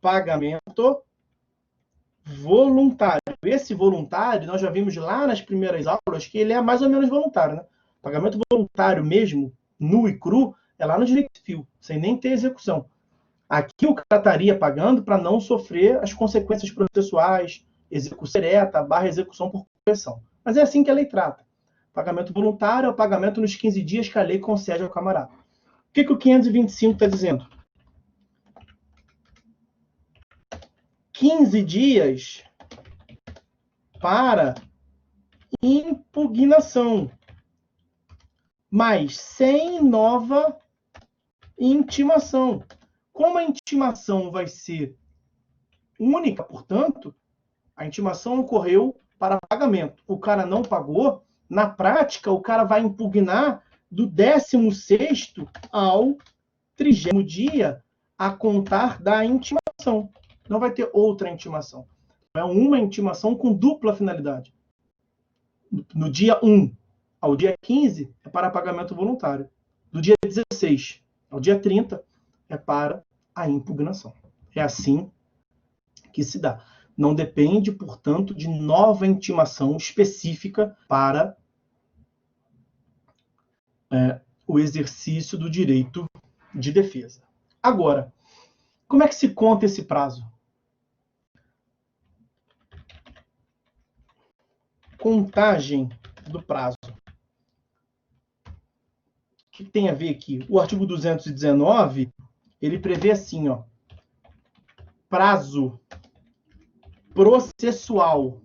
pagamento voluntário. Esse voluntário, nós já vimos lá nas primeiras aulas que ele é mais ou menos voluntário, né? Pagamento voluntário mesmo, nu e cru, é lá no direito civil, sem nem ter execução. Aqui o cara estaria pagando para não sofrer as consequências processuais, execução direta, / execução por correção. Mas é assim que a lei trata. Pagamento voluntário é o pagamento nos 15 dias que a lei concede ao camarada. O que o 525 está dizendo? 15 dias para impugnação, mas sem nova intimação. Como a intimação vai ser única, portanto, a intimação ocorreu para pagamento. O cara não pagou, na prática, o cara vai impugnar do 16º ao 30º dia a contar da intimação. Não vai ter outra intimação. É uma intimação com dupla finalidade. No dia 1 ao dia 15 é para pagamento voluntário. Do dia 16 ao dia 30 é para a impugnação. É assim que se dá. Não depende, portanto, de nova intimação específica para o exercício do direito de defesa. Agora, como é que se conta esse prazo? Contagem do prazo. O que tem a ver aqui? O artigo 219, ele prevê assim, ó, prazo processual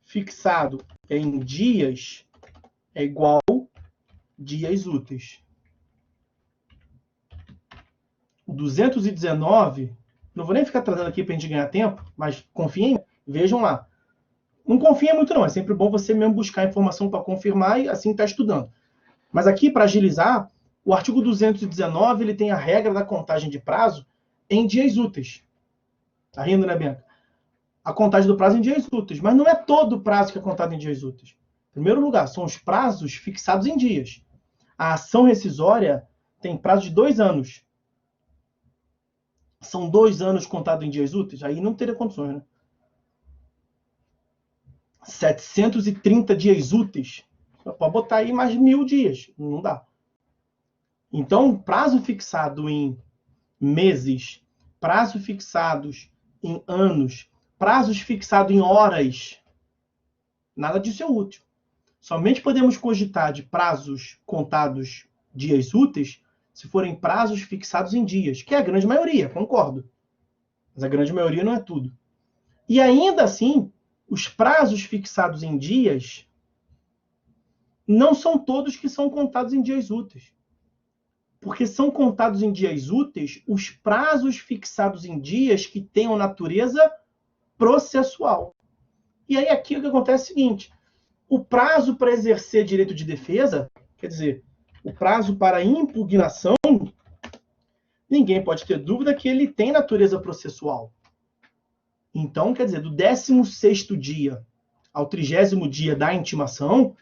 fixado em dias é igual dias úteis. O 219, não vou nem ficar trazendo aqui para a gente ganhar tempo, mas confiem, vejam lá. Não confia muito não, é sempre bom você mesmo buscar informação para confirmar e assim estar estudando. Mas aqui, para agilizar, o artigo 219 ele tem a regra da contagem de prazo em dias úteis. Tá rindo, né, Bianca? A contagem do prazo em dias úteis, mas não é todo o prazo que é contado em dias úteis. Em primeiro lugar, são os prazos fixados em dias. A ação rescisória tem prazo de 2 anos. São 2 anos contados em dias úteis? Aí não teria condições, né? 730 dias úteis. Pode botar aí mais 1.000 dias. Não dá. Então, prazo fixado em meses, prazo fixados em anos, prazos fixados em horas, nada disso é útil. Somente podemos cogitar de prazos contados dias úteis se forem prazos fixados em dias, que é a grande maioria, concordo. Mas a grande maioria não é tudo. E ainda assim, os prazos fixados em dias não são todos que são contados em dias úteis. Porque são contados em dias úteis os prazos fixados em dias que tenham natureza processual. E aí aqui o que acontece é o seguinte, o prazo para exercer direito de defesa, quer dizer, o prazo para impugnação, ninguém pode ter dúvida que ele tem natureza processual. Então, quer dizer, do 16º dia ao 30º dia da intimação,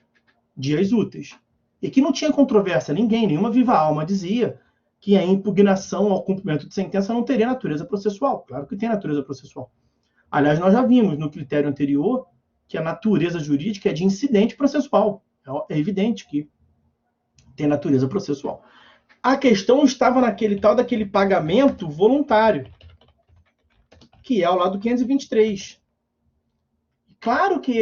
dias úteis. E que não tinha controvérsia, nenhuma viva alma dizia que a impugnação ao cumprimento de sentença não teria natureza processual. Claro que tem natureza processual. Aliás, nós já vimos no critério anterior que a natureza jurídica é de incidente processual. É evidente que tem natureza processual. A questão estava naquele tal daquele pagamento voluntário, que é ao lado do 523. Claro que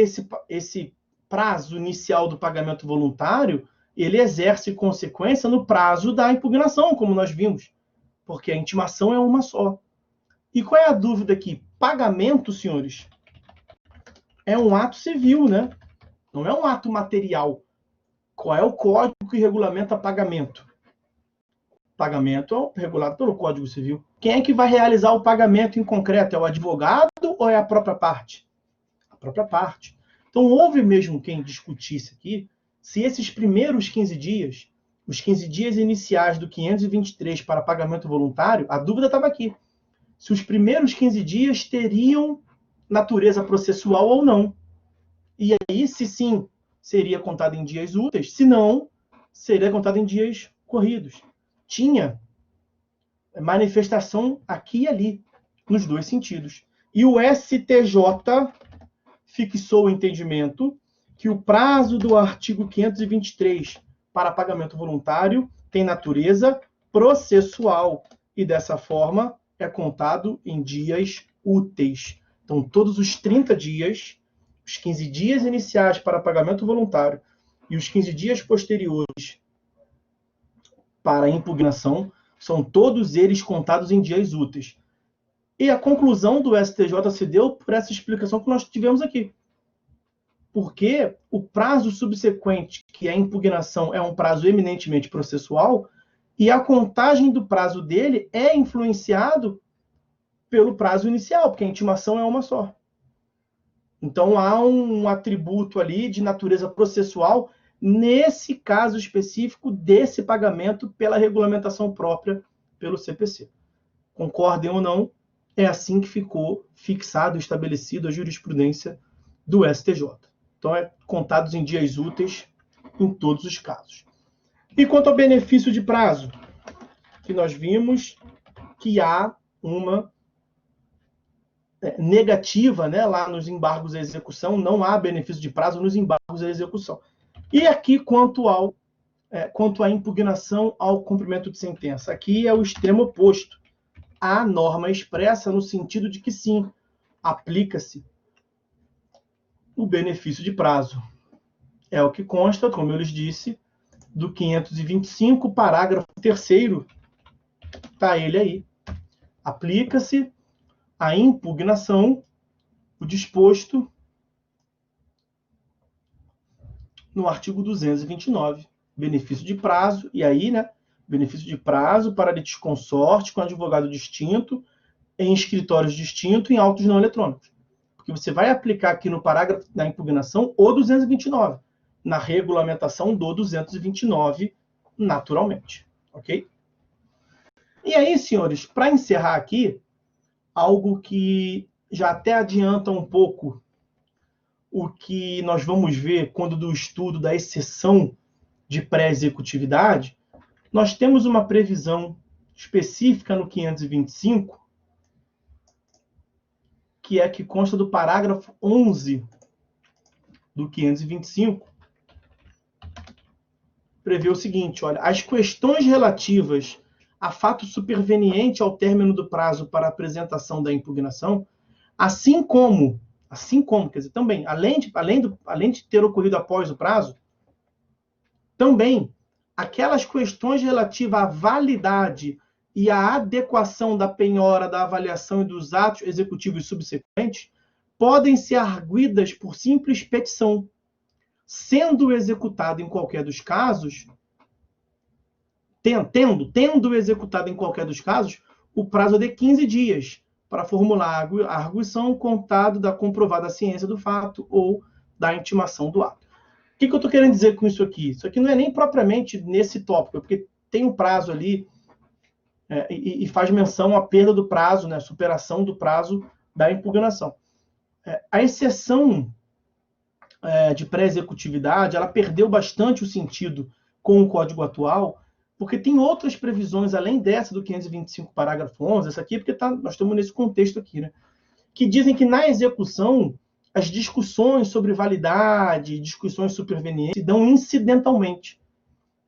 esse prazo inicial do pagamento voluntário, ele exerce consequência no prazo da impugnação, como nós vimos, porque a intimação é uma só. E qual é a dúvida aqui? Pagamento, senhores, é um ato civil, né? Não é um ato material. Qual é o código que regulamenta pagamento? Pagamento é regulado pelo Código Civil. Quem é que vai realizar o pagamento em concreto? É o advogado ou é a própria parte? A própria parte. Então, houve mesmo quem discutisse aqui se esses primeiros 15 dias, os 15 dias iniciais do 523 para pagamento voluntário, a dúvida estava aqui. Se os primeiros 15 dias teriam natureza processual ou não. E aí, se sim, seria contado em dias úteis, se não, seria contado em dias corridos. Tinha manifestação aqui e ali, nos dois sentidos. E o STJ fixou o entendimento que o prazo do artigo 523 para pagamento voluntário tem natureza processual e, dessa forma, é contado em dias úteis. Então, todos os 30 dias, os 15 dias iniciais para pagamento voluntário e os 15 dias posteriores para impugnação, são todos eles contados em dias úteis. E a conclusão do STJ se deu por essa explicação que nós tivemos aqui. Porque o prazo subsequente, que é a impugnação, é um prazo eminentemente processual, e a contagem do prazo dele é influenciado pelo prazo inicial, porque a intimação é uma só. Então, há um atributo ali de natureza processual nesse caso específico desse pagamento pela regulamentação própria pelo CPC. Concordem ou não, é assim que ficou fixado, estabelecido a jurisprudência do STJ. Então, é contados em dias úteis em todos os casos. E quanto ao benefício de prazo, que nós vimos que há uma negativa, né, lá nos embargos à execução, não há benefício de prazo nos embargos à execução. E aqui, quanto à impugnação ao cumprimento de sentença, aqui é o extremo oposto. Há norma expressa no sentido de que, sim, aplica-se o benefício de prazo. É o que consta, como eu lhes disse, do 525, parágrafo 3º, está ele aí. Aplica-se a impugnação, o disposto no artigo 229, benefício de prazo, e aí, né, benefício de prazo para litisconsorte com advogado distinto, em escritórios distintos, em autos não eletrônicos. Porque você vai aplicar aqui no parágrafo da impugnação o 229, na regulamentação do 229, naturalmente. Ok? E aí, senhores, para encerrar aqui, algo que já até adianta um pouco o que nós vamos ver quando do estudo da exceção de pré-executividade, nós temos uma previsão específica no 525, que é que consta do parágrafo 11 do 525, prevê o seguinte, olha, as questões relativas a fato superveniente ao término do prazo para apresentação da impugnação, assim como, quer dizer, também, além de ter ocorrido após o prazo, também aquelas questões relativas à validade e à adequação da penhora, da avaliação e dos atos executivos subsequentes podem ser arguidas por simples petição, sendo executado em qualquer dos casos, tendo executado em qualquer dos casos, o prazo de 15 dias para formular a arguição contado da comprovada ciência do fato ou da intimação do ato. O que eu estou querendo dizer com isso aqui? Isso aqui não é nem propriamente nesse tópico, porque tem um prazo ali e faz menção à perda do prazo, né, superação do prazo da impugnação. A exceção de pré-executividade, ela perdeu bastante o sentido com o Código atual, porque tem outras previsões, além dessa do 525, parágrafo 11, essa aqui, porque nós estamos nesse contexto aqui, né, que dizem que na execução, as discussões sobre validade, discussões supervenientes, se dão incidentalmente.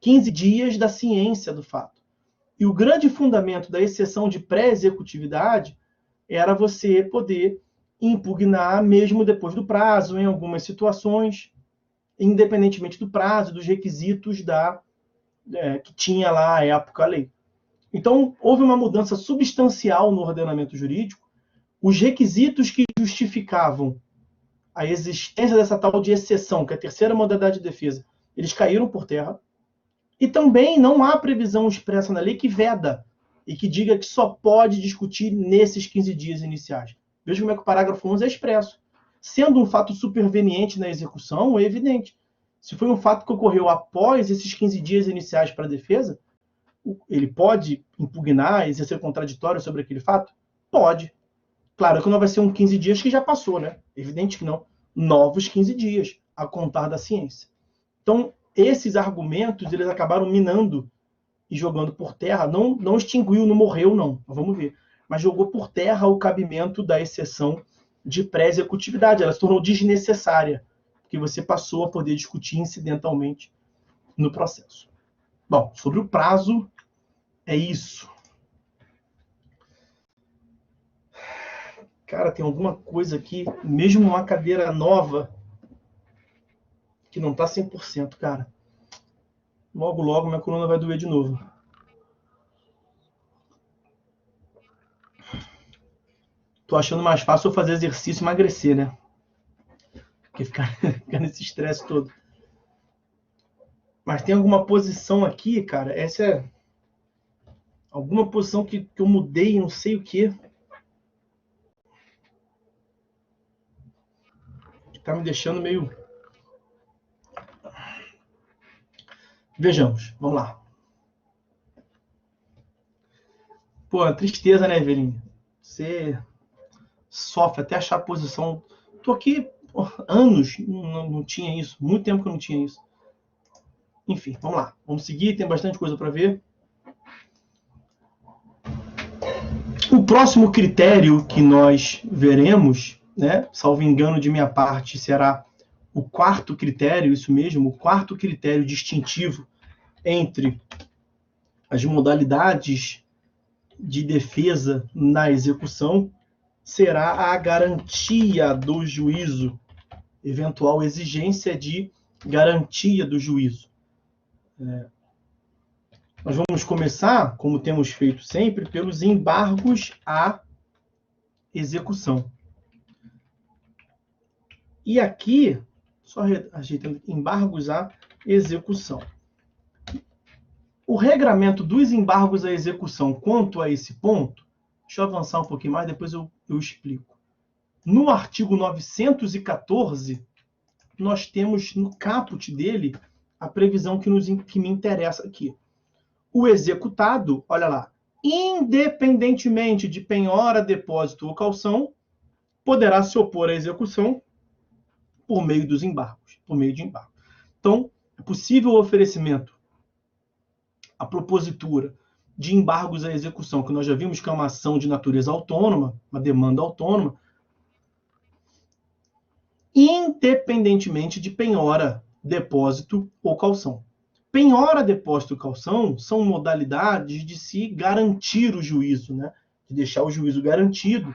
15 dias da ciência do fato. E o grande fundamento da exceção de pré-executividade era você poder impugnar mesmo depois do prazo, em algumas situações, independentemente do prazo, dos requisitos que tinha lá à época a lei. Então, houve uma mudança substancial no ordenamento jurídico. Os requisitos que justificavam a existência dessa tal de exceção, que é a terceira modalidade de defesa, eles caíram por terra. E também não há previsão expressa na lei que veda e que diga que só pode discutir nesses 15 dias iniciais. Veja como é que o parágrafo 11 é expresso. Sendo um fato superveniente na execução, é evidente. Se foi um fato que ocorreu após esses 15 dias iniciais para a defesa, ele pode impugnar, exercer contraditório sobre aquele fato? Pode. Claro que não vai ser um 15 dias que já passou, né? Evidente que não. Novos 15 dias, a contar da ciência. Então, esses argumentos, eles acabaram minando e jogando por terra, não extinguiu, não morreu, não, vamos ver, mas jogou por terra o cabimento da exceção de pré-executividade, ela se tornou desnecessária, porque você passou a poder discutir incidentalmente no processo. Bom, sobre o prazo, é isso. Cara, tem alguma coisa aqui, mesmo uma cadeira nova, que não tá 100%, cara. Logo, logo, minha coluna vai doer de novo. Tô achando mais fácil eu fazer exercício e emagrecer, né? Porque ficar nesse estresse todo. Mas tem alguma posição aqui, cara, essa é alguma posição que eu mudei, não sei o quê. Que tá me deixando meio... Vejamos, vamos lá. Pô, tristeza, né, Evelyn? Você sofre até achar a posição. Tô aqui anos, não tinha isso. Muito tempo que eu não tinha isso. Enfim, vamos lá. Vamos seguir, tem bastante coisa para ver. O próximo critério que nós veremos, né, salvo engano de minha parte, será o quarto critério, isso mesmo, o quarto critério distintivo entre as modalidades de defesa na execução, será a garantia do juízo, eventual exigência de garantia do juízo. Nós vamos começar, como temos feito sempre, pelos embargos à execução. E aqui, só ajeitando aqui, embargos à execução. O regramento dos embargos à execução quanto a esse ponto, deixa eu avançar um pouquinho mais, depois eu explico. No artigo 914, nós temos no caput dele a previsão que me interessa aqui. O executado, olha lá, independentemente de penhora, depósito ou calção, poderá se opor à execução por meio dos embargos, por meio de embargo. Então, é possível o oferecimento, a propositura de embargos à execução, que nós já vimos que é uma ação de natureza autônoma, uma demanda autônoma, independentemente de penhora, depósito ou calção. Penhora, depósito e calção são modalidades de se garantir o juízo, né? De deixar o juízo garantido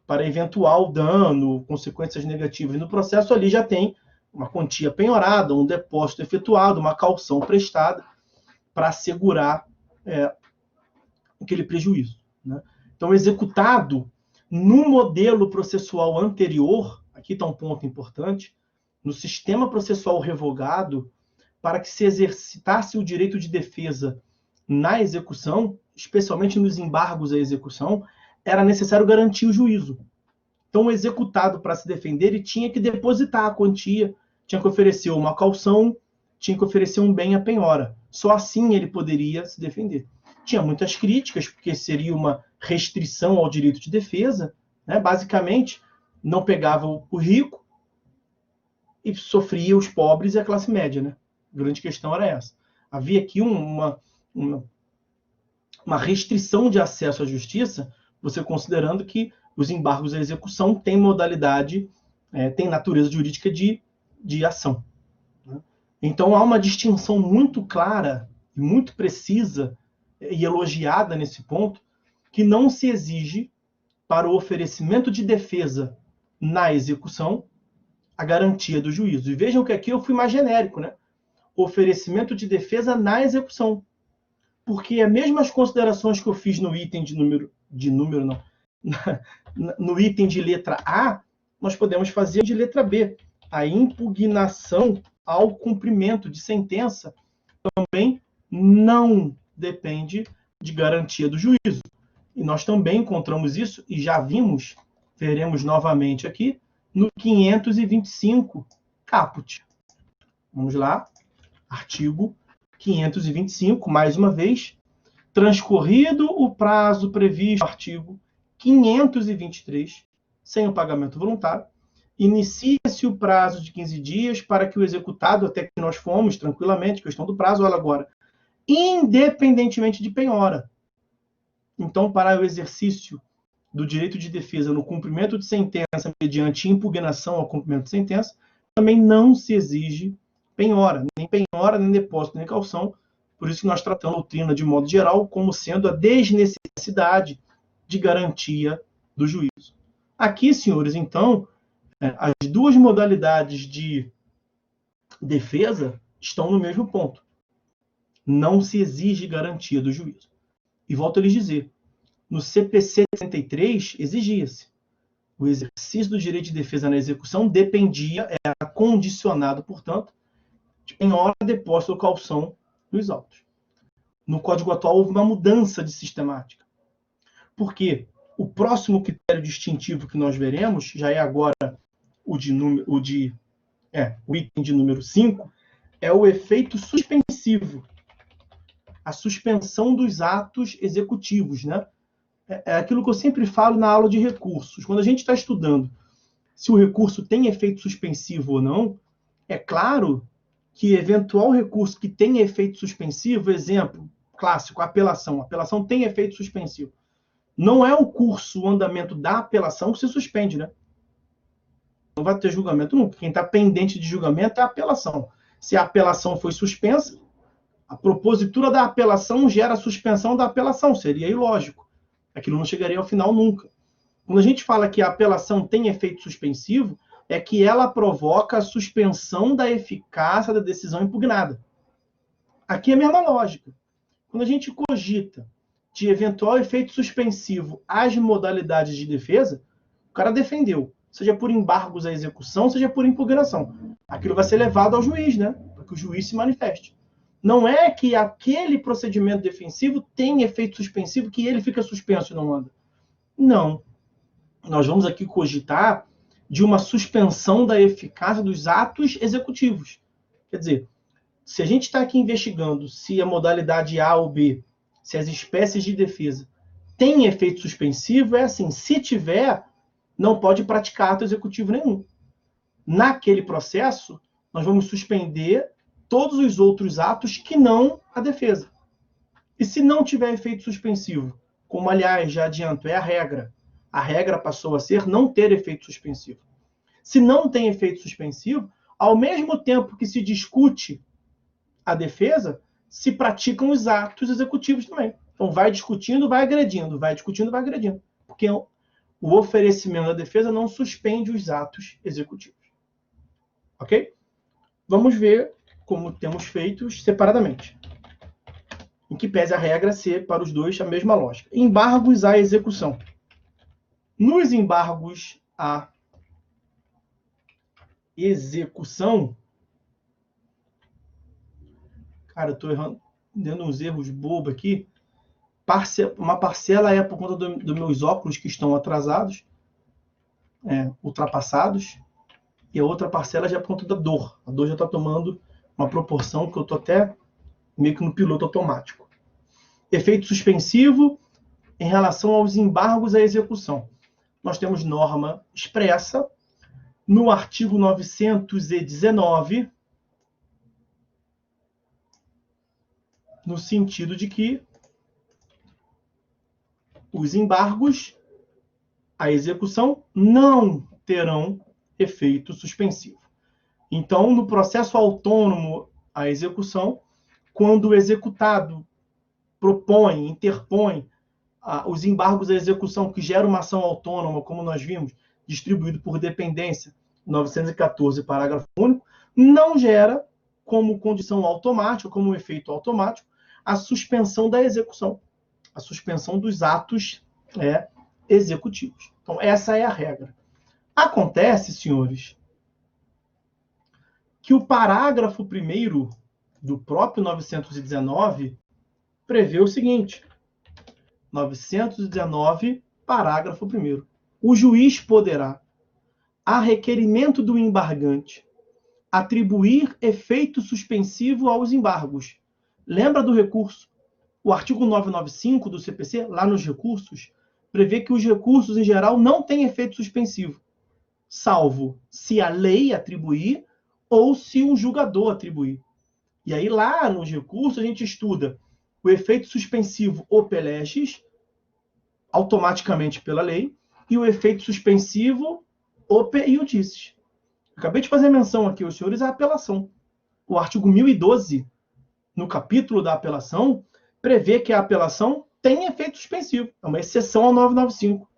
para eventual dano, consequências negativas. No processo ali já tem uma quantia penhorada, um depósito efetuado, uma calção prestada para assegurar aquele prejuízo, né? Então, executado no modelo processual anterior, aqui está um ponto importante, no sistema processual revogado, para que se exercitasse o direito de defesa na execução, especialmente nos embargos à execução, era necessário garantir o juízo. Então, o executado, para se defender, ele tinha que depositar a quantia, tinha que oferecer uma calção, tinha que oferecer um bem à penhora. Só assim ele poderia se defender. Tinha muitas críticas, porque seria uma restrição ao direito de defesa, né? Basicamente, não pegava o rico e sofria os pobres e a classe média, né? A grande questão era essa. Havia aqui uma restrição de acesso à justiça, você considerando que os embargos à execução têm modalidade, têm natureza jurídica de ação, né? Então, há uma distinção muito clara e muito precisa e elogiada nesse ponto, que não se exige para o oferecimento de defesa na execução a garantia do juízo. E vejam que aqui eu fui mais genérico, né? Oferecimento de defesa na execução. Porque as mesmas considerações que eu fiz no item no item de letra A, nós podemos fazer de letra B. A impugnação ao cumprimento de sentença também não depende de garantia do juízo. E nós também encontramos isso, e já vimos, veremos novamente aqui, no 525 caput. Vamos lá, artigo 525, mais uma vez, transcorrido o prazo previsto no artigo 523, sem o pagamento voluntário, inicia-se o prazo de 15 dias para que o executado, até que nós fomos, tranquilamente, questão do prazo, olha agora, independentemente de penhora. Então, para o exercício do direito de defesa no cumprimento de sentença mediante impugnação ao cumprimento de sentença, também não se exige penhora, nem depósito, nem calção. Por isso que nós tratamos a doutrina, de modo geral, como sendo a desnecessidade de garantia do juízo. Aqui, senhores, então, as duas modalidades de defesa estão no mesmo ponto. Não se exige garantia do juízo. E volto a lhes dizer, no CPC 63 exigia-se. O exercício do direito de defesa na execução dependia, era condicionado, portanto, de penhora, depósito ou calção dos autos. No Código atual houve uma mudança de sistemática. Porque o próximo critério distintivo que nós veremos, já é agora o item de número 5, é o efeito suspensivo. A suspensão dos atos executivos, né? É aquilo que eu sempre falo na aula de recursos. Quando a gente está estudando se o recurso tem efeito suspensivo ou não, é claro que eventual recurso que tem efeito suspensivo, exemplo clássico, apelação. A apelação tem efeito suspensivo. Não é o curso, o andamento da apelação que se suspende, né? Não vai ter julgamento nunca. Quem está pendente de julgamento é a apelação. Se a apelação foi suspensa, a propositura da apelação gera a suspensão da apelação. Seria ilógico. Aquilo não chegaria ao final nunca. Quando a gente fala que a apelação tem efeito suspensivo, é que ela provoca a suspensão da eficácia da decisão impugnada. Aqui é a mesma lógica. Quando a gente cogita de eventual efeito suspensivo às modalidades de defesa, o cara defendeu, seja por embargos à execução, seja por impugnação. Aquilo vai ser levado ao juiz, né? Para que o juiz se manifeste. Não é que aquele procedimento defensivo tem efeito suspensivo, que ele fica suspenso e não anda. Não. Nós vamos aqui cogitar de uma suspensão da eficácia dos atos executivos. Quer dizer, se a gente está aqui investigando se a modalidade A ou B, se as espécies de defesa têm efeito suspensivo, é assim, se tiver, não pode praticar ato executivo nenhum. Naquele processo, nós vamos suspender todos os outros atos que não a defesa. E se não tiver efeito suspensivo, como, aliás, já adianto, é a regra passou a ser não ter efeito suspensivo. Se não tem efeito suspensivo, ao mesmo tempo que se discute a defesa, se praticam os atos executivos também. Então, vai discutindo, vai agredindo, vai discutindo, vai agredindo. Porque o oferecimento da defesa não suspende os atos executivos. Ok? Vamos ver como temos feito separadamente. Em que pese a regra ser para os dois a mesma lógica. Embargos à execução. Nos embargos à execução, cara, eu estou errando, dando uns erros bobos aqui. Uma parcela é por conta dos meus óculos que estão atrasados, ultrapassados, e a outra parcela já é por conta da dor. A dor já está tomando uma proporção que eu estou até meio que no piloto automático. Efeito suspensivo em relação aos embargos à execução. Nós temos norma expressa no artigo 919, no sentido de que os embargos à execução não terão efeito suspensivo. Então, no processo autônomo à execução, quando o executado propõe, interpõe os embargos à execução que geram uma ação autônoma, como nós vimos, distribuído por dependência, 914, parágrafo único, não gera como condição automática, como efeito automático, a suspensão da execução, a suspensão dos atos executivos. Então, essa é a regra. Acontece, senhores, que o parágrafo 1º do próprio 919 prevê o seguinte: 919, parágrafo 1º. O juiz poderá, a requerimento do embargante, atribuir efeito suspensivo aos embargos. Lembra do recurso? O artigo 995 do CPC, lá nos recursos, prevê que os recursos, em geral, não têm efeito suspensivo, salvo se a lei atribuir ou se um julgador atribuir. E aí, lá nos recursos, a gente estuda o efeito suspensivo ope legis, automaticamente pela lei, e o efeito suspensivo ope iudicis. Acabei de fazer menção aqui, os senhores, à apelação. O artigo 1012, no capítulo da apelação, prevê que a apelação tem efeito suspensivo. É uma exceção ao 995.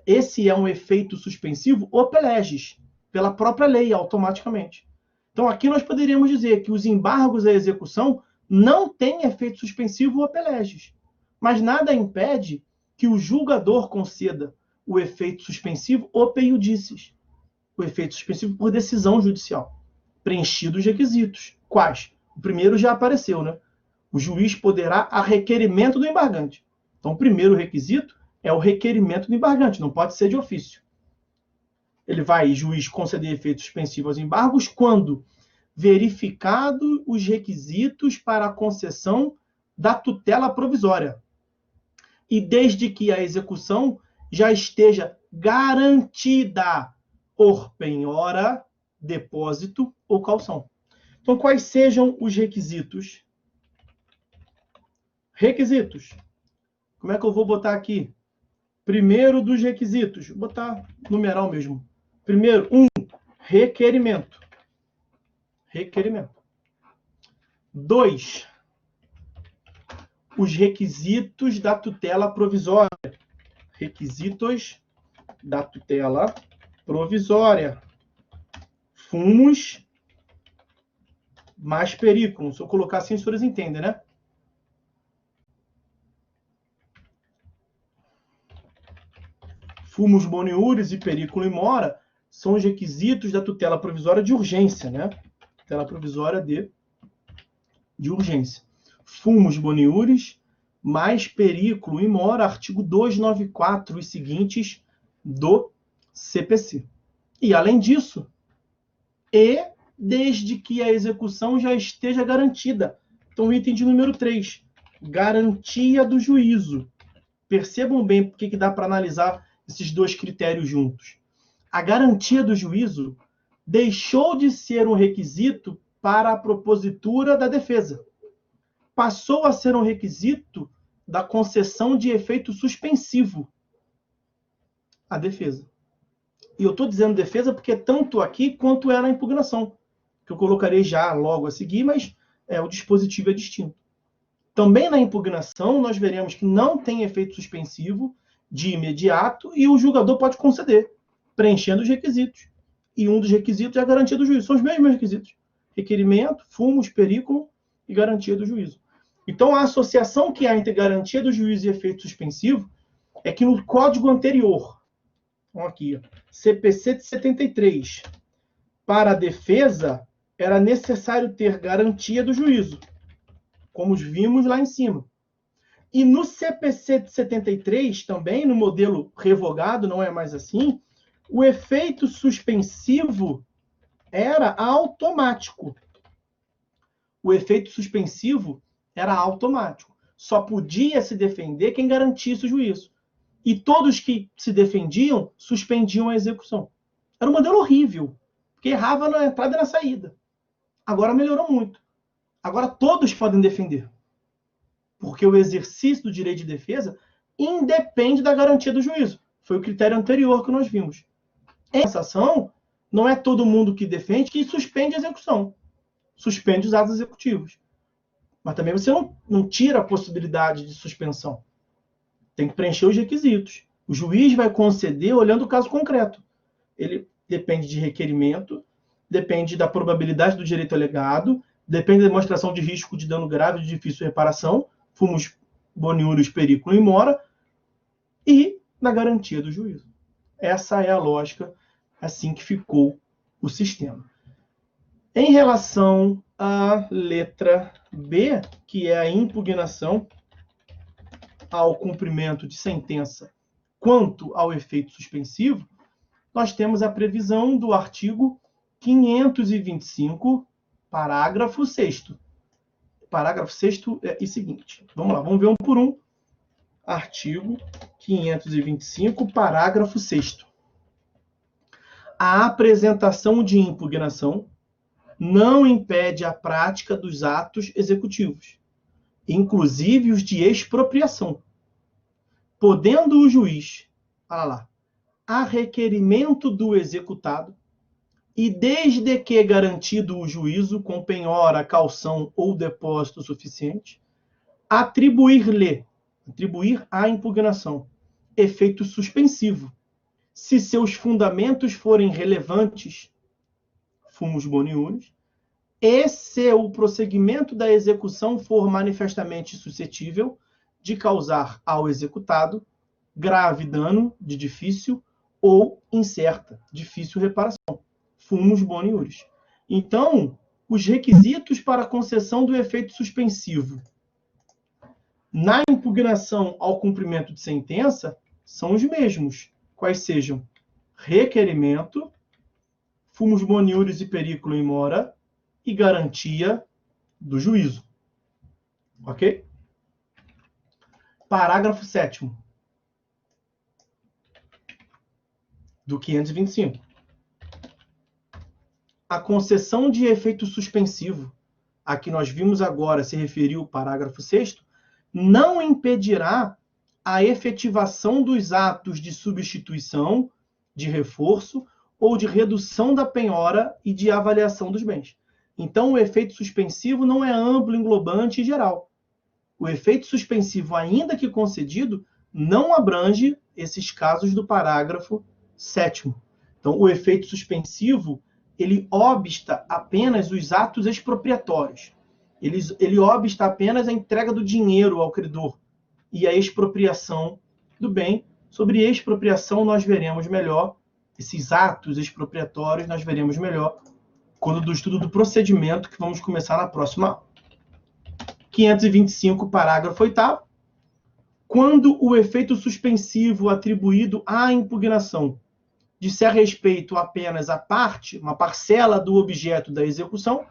Esse é um efeito suspensivo ope legis, pela própria lei, automaticamente. Então, aqui nós poderíamos dizer que os embargos à execução não têm efeito suspensivo ope legis. Mas nada impede que o julgador conceda o efeito suspensivo ope iudicis, o efeito suspensivo por decisão judicial, preenchidos os requisitos. Quais? O primeiro já apareceu, né? O juiz poderá, a requerimento do embargante. Então, o primeiro requisito é o requerimento do embargante, não pode ser de ofício. Ele vai, juiz, conceder efeito suspensivo aos embargos quando verificado os requisitos para a concessão da tutela provisória e desde que a execução já esteja garantida por penhora, depósito ou calção. Então, quais sejam os requisitos? Requisitos. Como é que eu vou botar aqui? Primeiro dos requisitos, vou botar numeral mesmo. Primeiro, requerimento. Requerimento. 2, os requisitos da tutela provisória. Requisitos da tutela provisória. Fumus mais periculum. Se eu colocar assim, os senhores entendem, né? fumus boniuris e periculo in mora são os requisitos da tutela provisória de urgência, né? Tutela provisória de urgência. Fumus boniuris mais periculo in mora, artigo 294 e seguintes do CPC. E, além disso, desde que a execução já esteja garantida. Então, item de número 3, garantia do juízo. Percebam bem porque que dá para analisar esses dois critérios juntos. A garantia do juízo deixou de ser um requisito para a propositura da defesa. Passou a ser um requisito da concessão de efeito suspensivo à defesa. E eu estou dizendo defesa porque tanto aqui quanto é na impugnação, que eu colocarei já logo a seguir, mas o dispositivo é distinto. Também na impugnação, nós veremos que não tem efeito suspensivo de imediato e o julgador pode conceder, preenchendo os requisitos. E um dos requisitos é a garantia do juízo. São os mesmos requisitos. Requerimento, fumus, perículo e garantia do juízo. Então, a associação que há entre garantia do juízo e efeito suspensivo é que no código anterior, aqui, CPC de 73, para a defesa, era necessário ter garantia do juízo, como vimos lá em cima. E no CPC de 73, também, no modelo revogado, não é mais assim, o efeito suspensivo era automático. O efeito suspensivo era automático. Só podia se defender quem garantisse o juízo. E todos que se defendiam, suspendiam a execução. Era um modelo horrível, porque errava na entrada e na saída. Agora melhorou muito. Agora todos podem defender. Porque o exercício do direito de defesa independe da garantia do juízo. Foi o critério anterior que nós vimos. Em cassação, não é todo mundo que defende que suspende a execução. Suspende os atos executivos. Mas também você não tira a possibilidade de suspensão. Tem que preencher os requisitos. O juiz vai conceder olhando o caso concreto. Ele depende de requerimento, depende da probabilidade do direito alegado, depende da demonstração de risco de dano grave de difícil reparação, fumus boniuris, periculo in mora, e da garantia do juízo. Essa é a lógica, assim que ficou o sistema. Em relação à letra B, que é a impugnação ao cumprimento de sentença quanto ao efeito suspensivo, nós temos a previsão do artigo 525, parágrafo 6º. Parágrafo 6º é o seguinte. Vamos lá, vamos ver um por um. Artigo 525, parágrafo 6º. A apresentação de impugnação não impede a prática dos atos executivos, inclusive os de expropriação, podendo o juiz, a requerimento do executado, e desde que garantido o juízo com penhora, caução ou depósito suficiente, atribuir à impugnação efeito suspensivo, se seus fundamentos forem relevantes, fumus boniuris, e se o prosseguimento da execução for manifestamente suscetível de causar ao executado grave dano de difícil ou incerta, difícil reparação, fumus boniuris. Então, os requisitos para a concessão do efeito suspensivo na impugnação ao cumprimento de sentença são os mesmos, quais sejam requerimento, fumus boniuris e periculo in mora, e garantia do juízo. Ok? Parágrafo 7º do 525. A concessão de efeito suspensivo, a que nós vimos agora se referiu o parágrafo 6º, não impedirá a efetivação dos atos de substituição, de reforço ou de redução da penhora e de avaliação dos bens. Então, o efeito suspensivo não é amplo, englobante e geral. O efeito suspensivo, ainda que concedido, não abrange esses casos do parágrafo 7º. Então, o efeito suspensivo, ele obsta apenas os atos expropriatórios. Ele obsta apenas a entrega do dinheiro ao credor e a expropriação do bem, Sobre expropriação, nós veremos melhor, esses atos expropriatórios, nós veremos melhor quando do estudo do procedimento, que vamos começar na próxima aula. 525, parágrafo 8º. Quando o efeito suspensivo atribuído à impugnação disser respeito apenas à parte, uma parcela do objeto da execução,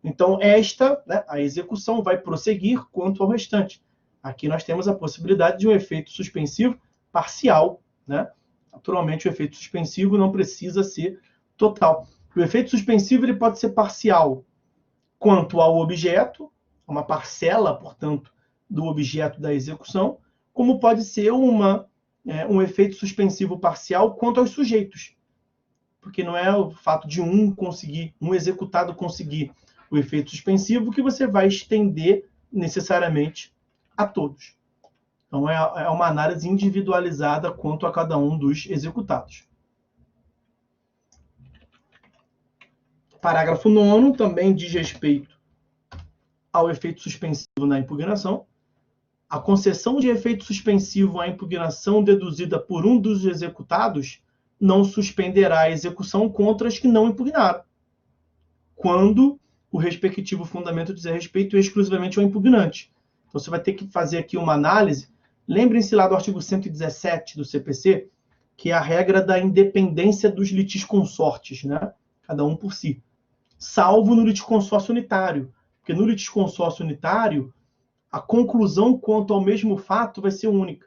então esta, né, a execução vai prosseguir quanto ao restante. Aqui nós temos a possibilidade de um efeito suspensivo parcial, né? Naturalmente, o efeito suspensivo não precisa ser total. O efeito suspensivo ele pode ser parcial quanto ao objeto, uma parcela, portanto, do objeto da execução, como pode ser um efeito suspensivo parcial quanto aos sujeitos. Porque não é o fato de um executado conseguir o efeito suspensivo que você vai estender necessariamente a todos. Então, é uma análise individualizada quanto a cada um dos executados. Parágrafo 9º também diz respeito ao efeito suspensivo na impugnação. A concessão de efeito suspensivo à impugnação deduzida por um dos executados não suspenderá a execução contra as que não impugnaram, quando o respectivo fundamento dizer respeito exclusivamente ao impugnante. Então, você vai ter que fazer aqui uma análise. Lembrem-se lá do artigo 117 do CPC, que é a regra da independência dos litisconsortes, né? Cada um por si. Salvo no litisconsórcio unitário, porque no litisconsórcio unitário, a conclusão quanto ao mesmo fato vai ser única.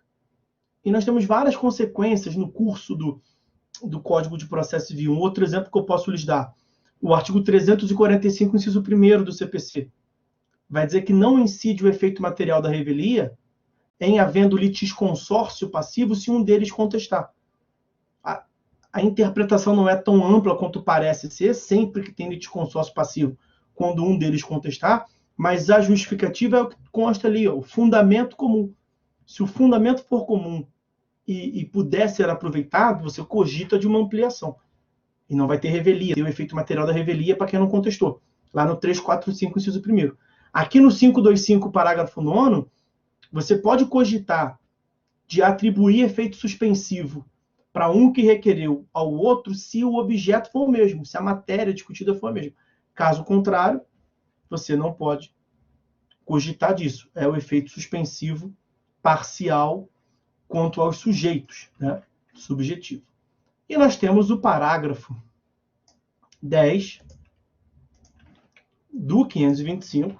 E nós temos várias consequências no curso do Código de Processo Civil. Um outro exemplo que eu posso lhes dar, o artigo 345, inciso 1º do CPC, vai dizer que não incide o efeito material da revelia em havendo litisconsórcio passivo se um deles contestar. A interpretação não é tão ampla quanto parece ser, sempre que tem litisconsórcio passivo, quando um deles contestar, mas a justificativa é o que consta ali, ó, o fundamento comum. Se o fundamento for comum e puder ser aproveitado, você cogita de uma ampliação. E não vai ter revelia, tem o efeito material da revelia para quem não contestou. Lá no 345, inciso 1º. Aqui no 525, parágrafo 9º, você pode cogitar de atribuir efeito suspensivo para um que requereu ao outro se o objeto for o mesmo, se a matéria discutida for a mesma. Caso contrário, você não pode cogitar disso. É o efeito suspensivo parcial quanto aos sujeitos, né? Subjetivo. E nós temos o parágrafo 10 do 525,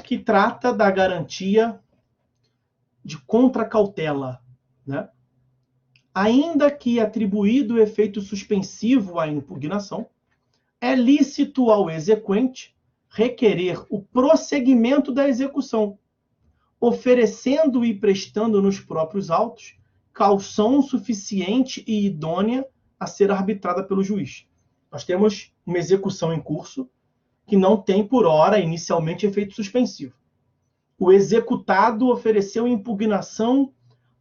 que trata da garantia de contracautela, né? Ainda que atribuído o efeito suspensivo à impugnação, é lícito ao exequente requerer o prosseguimento da execução, oferecendo e prestando nos próprios autos caução suficiente e idônea a ser arbitrada pelo juiz. Nós temos uma execução em curso que não tem, por hora, inicialmente, efeito suspensivo. O executado ofereceu impugnação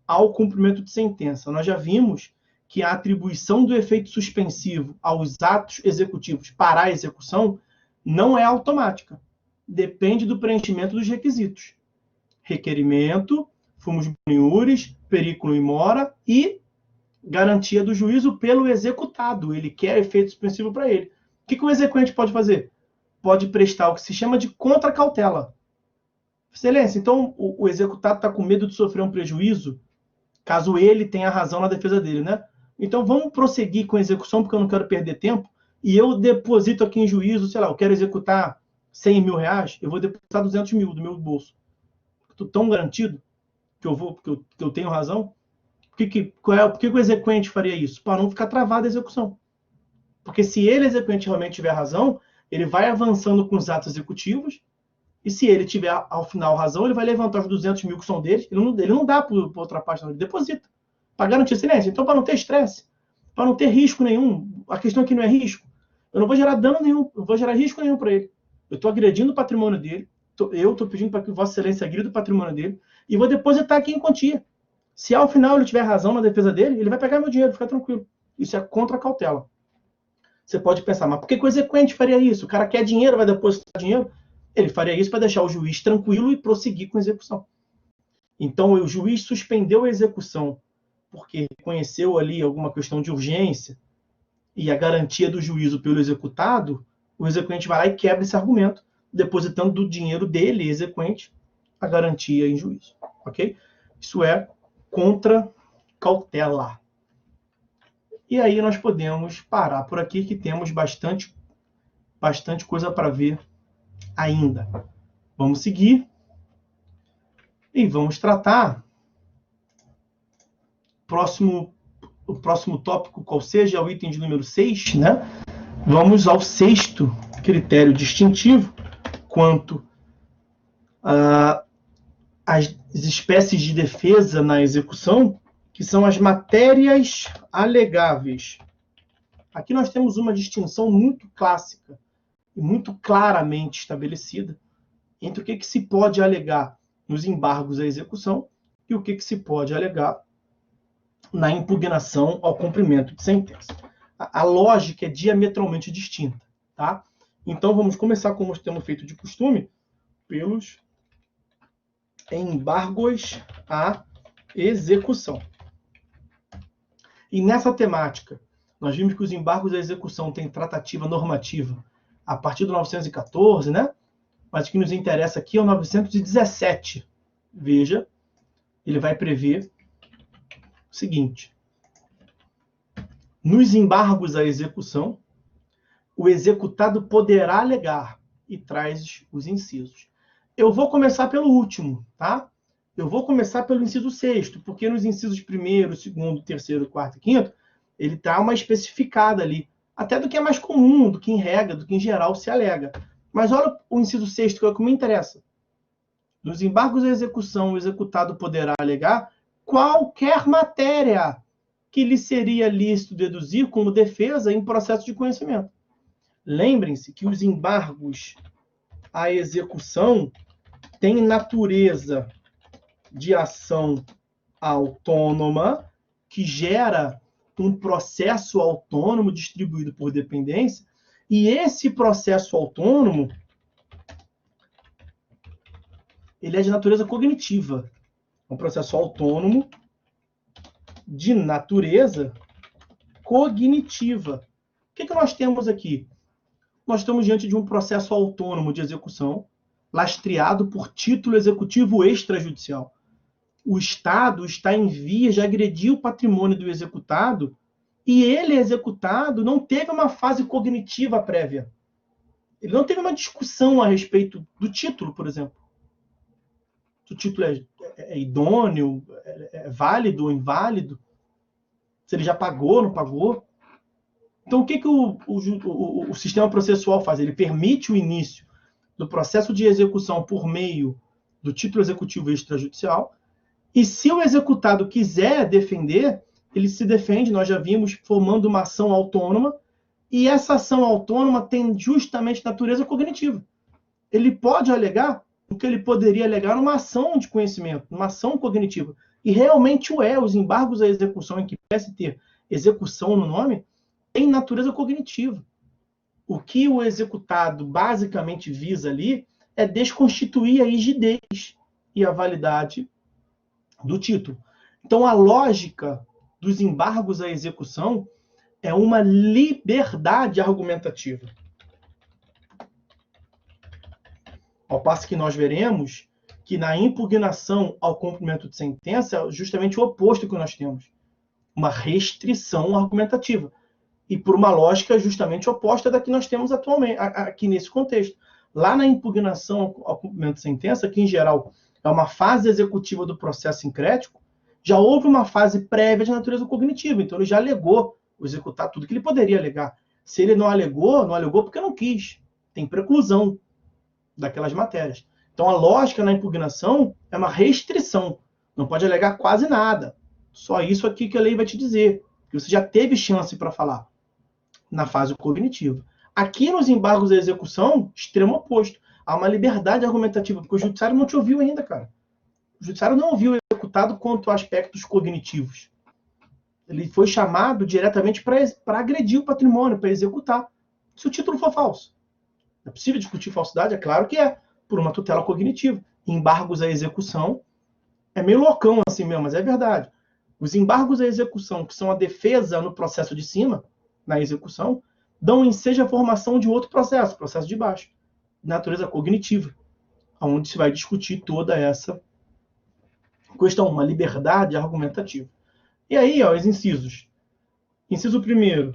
ao cumprimento de sentença. Nós já vimos que a atribuição do efeito suspensivo aos atos executivos para a execução não é automática. Depende do preenchimento dos requisitos. Requerimento, fumus boniuris, periculum in mora e garantia do juízo pelo executado. Ele quer efeito suspensivo para ele. O que o exequente pode fazer? Pode prestar o que se chama de contracautela. Excelência, então o executado está com medo de sofrer um prejuízo, caso ele tenha razão na defesa dele, né? Então vamos prosseguir com a execução, porque eu não quero perder tempo, e eu deposito aqui em juízo, sei lá, eu quero executar 100 mil reais, eu vou depositar 200 mil do meu bolso. Estou tão garantido que eu tenho razão? Por que o exequente faria isso? Para não ficar travada a execução. Porque se ele, exequente, realmente tiver razão, ele vai avançando com os atos executivos, e se ele tiver, ao final, razão, ele vai levantar os 200 mil que são dele, ele não dá para outra parte, não, ele deposita, para garantir silêncio. Então, para não ter estresse, para não ter risco nenhum, a questão aqui não é risco, eu não vou gerar dano nenhum, eu vou gerar risco nenhum para ele. Eu estou agredindo o patrimônio dele, eu estou pedindo para que Vossa Excelência agrida o patrimônio dele, e vou depositar aqui em quantia. Se ao final ele tiver razão na defesa dele, ele vai pegar meu dinheiro, fica tranquilo. Isso é contra a cautela. Você pode pensar, mas por que o exequente faria isso? O cara quer dinheiro, vai depositar dinheiro? Ele faria isso para deixar o juiz tranquilo e prosseguir com a execução. Então, o juiz suspendeu a execução porque reconheceu ali alguma questão de urgência e a garantia do juízo pelo executado, o exequente vai lá e quebra esse argumento, depositando do dinheiro dele, exequente, a garantia em juízo. Ok? Isso é contra cautela. E aí nós podemos parar por aqui, que temos bastante coisa para ver ainda. Vamos seguir e vamos tratar o próximo tópico, qual seja, o item de número 6, né? Vamos ao 6º critério distintivo quanto às espécies de defesa na execução, que são as matérias alegáveis. Aqui nós temos uma distinção muito clássica e muito claramente estabelecida entre o que se pode alegar nos embargos à execução e o que se pode alegar na impugnação ao cumprimento de sentença. A lógica é diametralmente distinta, tá? Então vamos começar, como temos feito de costume, pelos embargos à execução. E nessa temática, nós vimos que os embargos à execução têm tratativa normativa a partir do 914, né? Mas o que nos interessa aqui é o 917. Veja, ele vai prever o seguinte: nos embargos à execução, o executado poderá alegar, e traz os incisos. Eu vou começar pelo último, tá? Eu vou começar pelo inciso 6º, porque nos incisos 1º, 2º, 3º, 4º e 5º, ele está uma especificada ali, até do que é mais comum, do que em regra, do que em geral se alega. Mas olha o inciso 6º, que é o que me interessa. Nos embargos à execução, o executado poderá alegar qualquer matéria que lhe seria lícito deduzir como defesa em processo de conhecimento. Lembrem-se que os embargos à execução têm natureza de ação autônoma, que gera um processo autônomo distribuído por dependência, e esse processo autônomo ele é de natureza cognitiva. É um processo autônomo de natureza cognitiva. O que nós temos aqui? Nós estamos diante de um processo autônomo de execução, lastreado por título executivo extrajudicial. O Estado está em vias de agredir o patrimônio do executado e ele, executado, não teve uma fase cognitiva prévia. Ele não teve uma discussão a respeito do título, por exemplo. Se o título é idôneo, é válido ou inválido, se ele já pagou, não pagou. Então, o que o sistema processual faz? Ele permite o início do processo de execução por meio do título executivo extrajudicial, e se o executado quiser defender, ele se defende, nós já vimos, formando uma ação autônoma, e essa ação autônoma tem justamente natureza cognitiva. Ele pode alegar o que ele poderia alegar numa ação de conhecimento, numa ação cognitiva. E realmente o é. Os embargos à execução, em que parece ter execução no nome, tem natureza cognitiva. O que o executado basicamente visa ali é desconstituir a rigidez e a validade do título. Então, a lógica dos embargos à execução é uma liberdade argumentativa. Ao passo que nós veremos que na impugnação ao cumprimento de sentença é justamente o oposto que nós temos. Uma restrição argumentativa. E por uma lógica justamente oposta da que nós temos atualmente, aqui nesse contexto. Lá na impugnação ao cumprimento de sentença, que em geral é uma fase executiva do processo sincrético, já houve uma fase prévia de natureza cognitiva. Então ele já alegou executar tudo que ele poderia alegar. Se ele não alegou porque não quis. Tem preclusão daquelas matérias. Então a lógica na impugnação é uma restrição. Não pode alegar quase nada. Só isso aqui que a lei vai te dizer. Que você já teve chance para falar na fase cognitiva. Aqui nos embargos à execução, extremo oposto. Há uma liberdade argumentativa, porque o judiciário não te ouviu ainda, cara. O judiciário não ouviu o executado quanto a aspectos cognitivos. Ele foi chamado diretamente para agredir o patrimônio, para executar. Se o título for falso. É possível discutir falsidade? É claro que é, por uma tutela cognitiva. Embargos à execução é meio loucão assim mesmo, mas é verdade. Os embargos à execução, que são a defesa no processo de cima, na execução, dão ensejo à formação de outro processo, processo de baixo, de natureza cognitiva, onde se vai discutir toda essa questão, uma liberdade argumentativa. E aí, ó, os incisos. Inciso primeiro.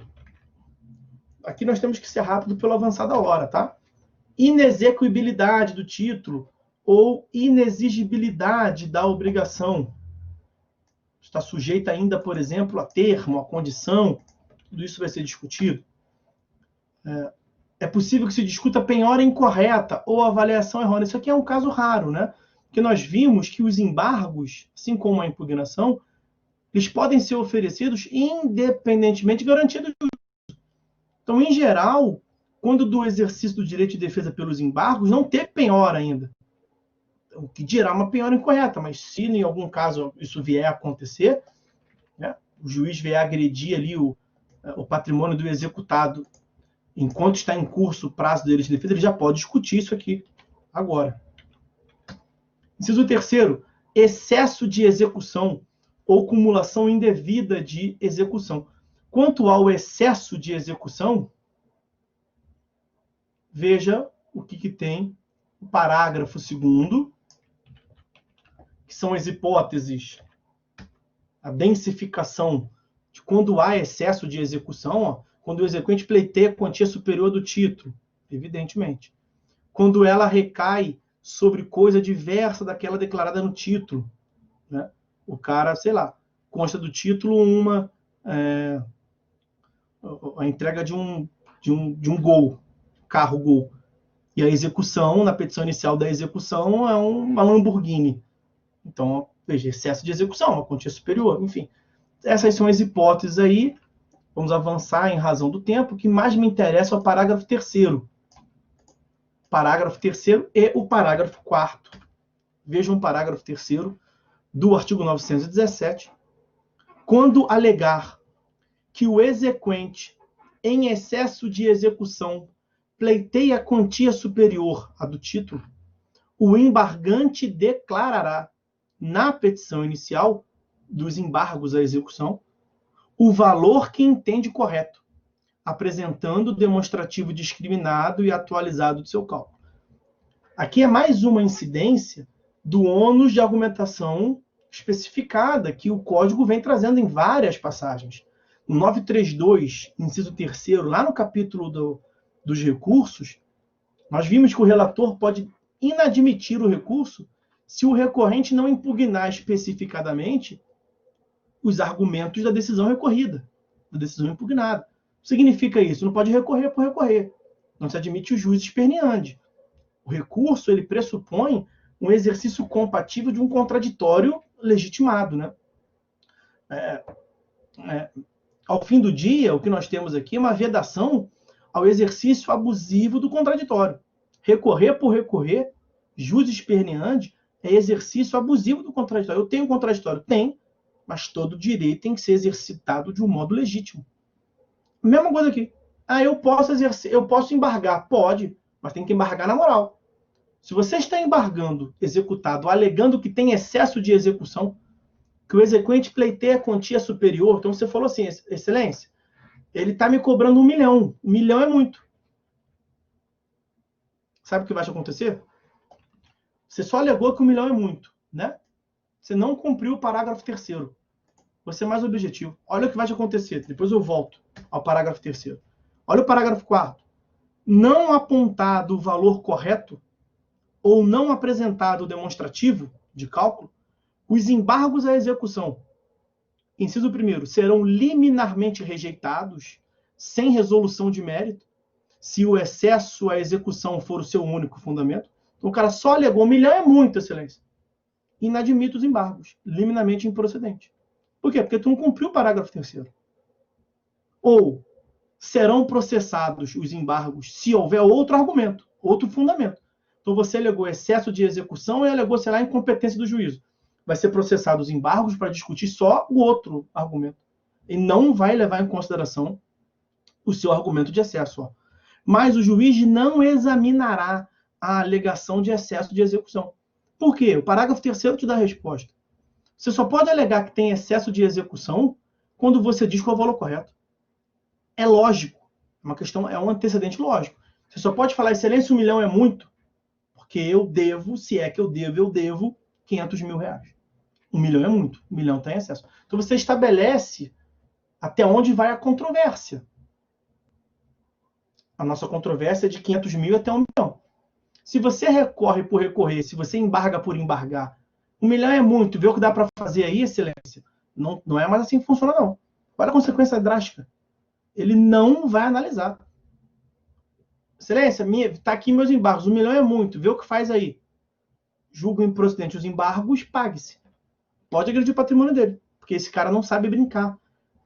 Aqui nós temos que ser rápido pelo avançar da hora, tá? Inexequibilidade do título ou inexigibilidade da obrigação. Está sujeita ainda, por exemplo, a termo, a condição. Tudo isso vai ser discutido. É possível que se discuta penhora incorreta ou avaliação errônea. Isso aqui é um caso raro, né? Porque nós vimos que os embargos, assim como a impugnação, eles podem ser oferecidos independentemente de garantia do juízo. Então, em geral, quando do exercício do direito de defesa pelos embargos, não teve penhora ainda. O que dirá uma penhora incorreta, mas se em algum caso isso vier a acontecer, né, o juiz vier agredir ali o patrimônio do executado enquanto está em curso o prazo dele de defesa, ele já pode discutir isso aqui agora. Inciso terceiro, excesso de execução ou cumulação indevida de execução. Quanto ao excesso de execução, veja o que tem o parágrafo 2º, que são as hipóteses, a densificação de quando há excesso de execução, ó, quando o exequente pleiteia quantia superior do título, evidentemente. Quando ela recai sobre coisa diversa daquela declarada no título, né? O cara, sei lá, consta do título a entrega de um Gol, carro Gol. E a execução, na petição inicial da execução, é uma Lamborghini. Então, veja, excesso de execução, uma quantia superior, enfim. Essas são as hipóteses aí. Vamos avançar em razão do tempo. O que mais me interessa é o parágrafo 3º. Parágrafo 3º e o parágrafo 4º. Vejam o parágrafo 3º do artigo 917. Quando alegar que o exequente, em excesso de execução, pleiteia quantia superior à do título, o embargante declarará, na petição inicial dos embargos à execução, o valor que entende correto, apresentando o demonstrativo discriminado e atualizado do seu cálculo. Aqui é mais uma incidência do ônus de argumentação especificada que o Código vem trazendo em várias passagens. No 932, inciso 3º, lá no capítulo dos recursos, nós vimos que o relator pode inadmitir o recurso se o recorrente não impugnar especificadamente os argumentos da decisão recorrida, da decisão impugnada. O que significa isso? Não pode recorrer por recorrer. Não se admite o juiz esperneante. O recurso, ele pressupõe um exercício compatível de um contraditório legitimado, né? Ao fim do dia, o que nós temos aqui é uma vedação ao exercício abusivo do contraditório. Recorrer por recorrer, jus esperneante, é exercício abusivo do contraditório. Eu tenho contraditório? Tem, mas todo direito tem que ser exercitado de um modo legítimo. Mesma coisa aqui. Eu posso embargar? Pode, mas tem que embargar na moral. Se você está embargando executado, alegando que tem excesso de execução, que o exequente pleiteia quantia superior, então você falou assim, excelência, ele está me cobrando 1 milhão. 1 milhão é muito. Sabe o que vai acontecer? Você só alegou que 1 milhão é muito, né? Você não cumpriu o parágrafo 3º. Você é mais objetivo. Olha o que vai acontecer. Depois eu volto ao parágrafo 3º. Olha o parágrafo 4º. Não apontado o valor correto ou não apresentado o demonstrativo de cálculo, os embargos à execução, inciso 1º, serão liminarmente rejeitados sem resolução de mérito, se o excesso à execução for o seu único fundamento. Então o cara só alegou 1 milhão é muito, excelência. Inadmite os embargos, liminarmente improcedente. Por quê? Porque tu não cumpriu o parágrafo 3º. Ou serão processados os embargos se houver outro argumento, outro fundamento. Então você alegou excesso de execução e alegou, sei lá, incompetência do juízo. Vai ser processado os embargos para discutir só o outro argumento. E não vai levar em consideração o seu argumento de excesso. Ó. Mas o juiz não examinará a alegação de excesso de execução. Por quê? O parágrafo 3º te dá a resposta. Você só pode alegar que tem excesso de execução quando você diz qual é o valor correto. É lógico. É uma questão, é um antecedente lógico. Você só pode falar, excelência, 1 milhão é muito, porque eu devo, se é que eu devo 500 mil reais. 1 milhão é muito, 1 milhão tem excesso. Então você estabelece até onde vai a controvérsia. A nossa controvérsia é de 500 mil até 1 milhão. Se você recorre por recorrer, se você embarga por embargar, 1 milhão é muito, vê o que dá para fazer aí, excelência. Não é mais assim que funciona, não. Olha a consequência drástica. Ele não vai analisar. Excelência, está aqui meus embargos, 1 milhão é muito, vê o que faz aí. Julga improcedente os embargos, pague-se. Pode agredir o patrimônio dele, porque esse cara não sabe brincar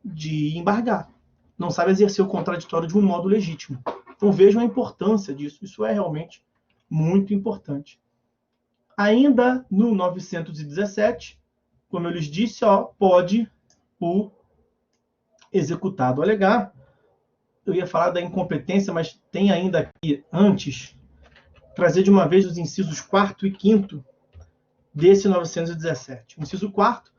de embargar. Não sabe exercer o contraditório de um modo legítimo. Então vejam a importância disso. Isso é realmente muito importante. Ainda no 917, como eu lhes disse, pode o executado alegar. Eu ia falar da incompetência, mas tem ainda aqui, antes, trazer de uma vez os incisos 4º e 5º desse 917. O inciso 4º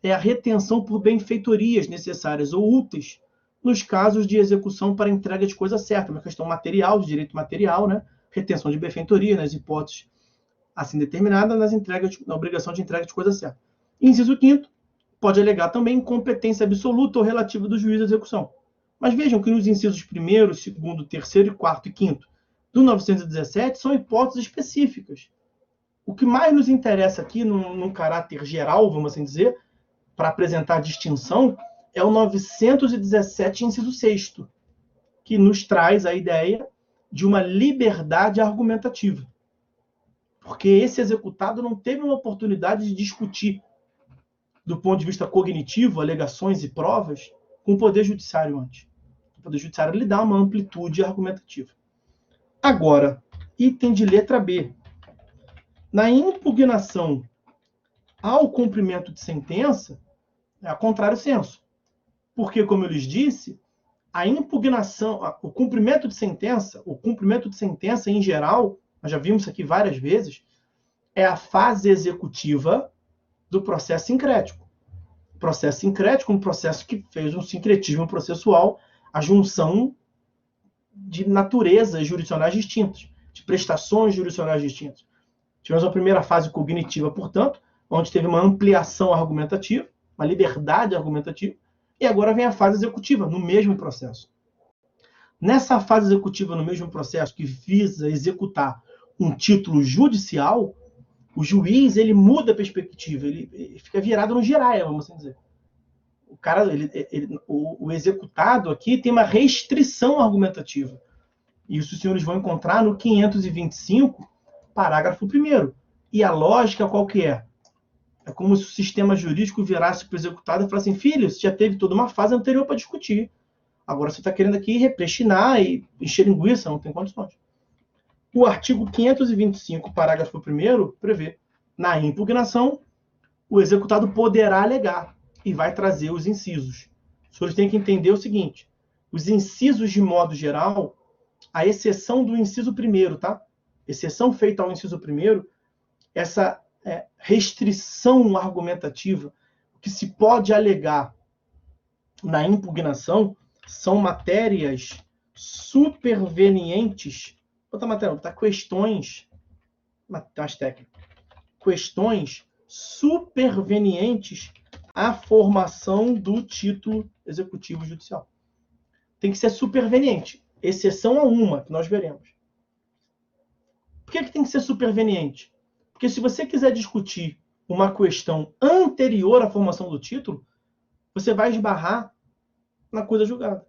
é a retenção por benfeitorias necessárias ou úteis nos casos de execução para entrega de coisa certa, uma questão material, de direito material, né? Retenção de benfeitoria nas hipóteses assim determinadas na obrigação de entrega de coisa certa. Inciso 5º, pode alegar também incompetência absoluta ou relativa do juiz da execução. Mas vejam que nos incisos 1º, 2º, 3º, 4º e 5º do 917 são hipóteses específicas. O que mais nos interessa aqui, num caráter geral, vamos assim dizer, para apresentar a distinção, é o 917, inciso 6º, que nos traz a ideia de uma liberdade argumentativa. Porque esse executado não teve uma oportunidade de discutir, do ponto de vista cognitivo, alegações e provas, com o Poder Judiciário antes. O Poder Judiciário lhe dá uma amplitude argumentativa. Agora, item de letra B. Na impugnação ao cumprimento de sentença, é a contrário senso. Porque, como eu lhes disse, a impugnação, o cumprimento de sentença em geral, nós já vimos isso aqui várias vezes, é a fase executiva do processo sincrético. O processo sincrético é um processo que fez um sincretismo processual, a junção de naturezas jurisdicionais distintas, de prestações jurisdicionais distintas. Tivemos a primeira fase cognitiva, portanto, onde teve uma ampliação argumentativa, uma liberdade argumentativa, e agora vem a fase executiva, no mesmo processo. Nessa fase executiva, no mesmo processo, que visa executar um título judicial, o juiz ele muda a perspectiva, ele fica virado no giraia, vamos assim dizer. O executado aqui tem uma restrição argumentativa. Isso os senhores vão encontrar no 525, parágrafo 1º. E a lógica qual que é? É como se o sistema jurídico virasse para o executado e falasse assim, filho, você já teve toda uma fase anterior para discutir. Agora você está querendo aqui reprechinar e encher linguiça, não tem condições. O artigo 525, parágrafo 1º, prevê, na impugnação, o executado poderá alegar e vai trazer os incisos. Os senhores têm que entender o seguinte, os incisos, de modo geral, a exceção do inciso 1º, tá? Exceção feita ao inciso 1º, essa restrição argumentativa, que se pode alegar na impugnação, são matérias supervenientes, outra matéria, tá? Questões técnicas, questões supervenientes à formação do título executivo judicial. Tem que ser superveniente, exceção a uma, que nós veremos. Por que tem que ser superveniente? Porque se você quiser discutir uma questão anterior à formação do título, você vai esbarrar na coisa julgada.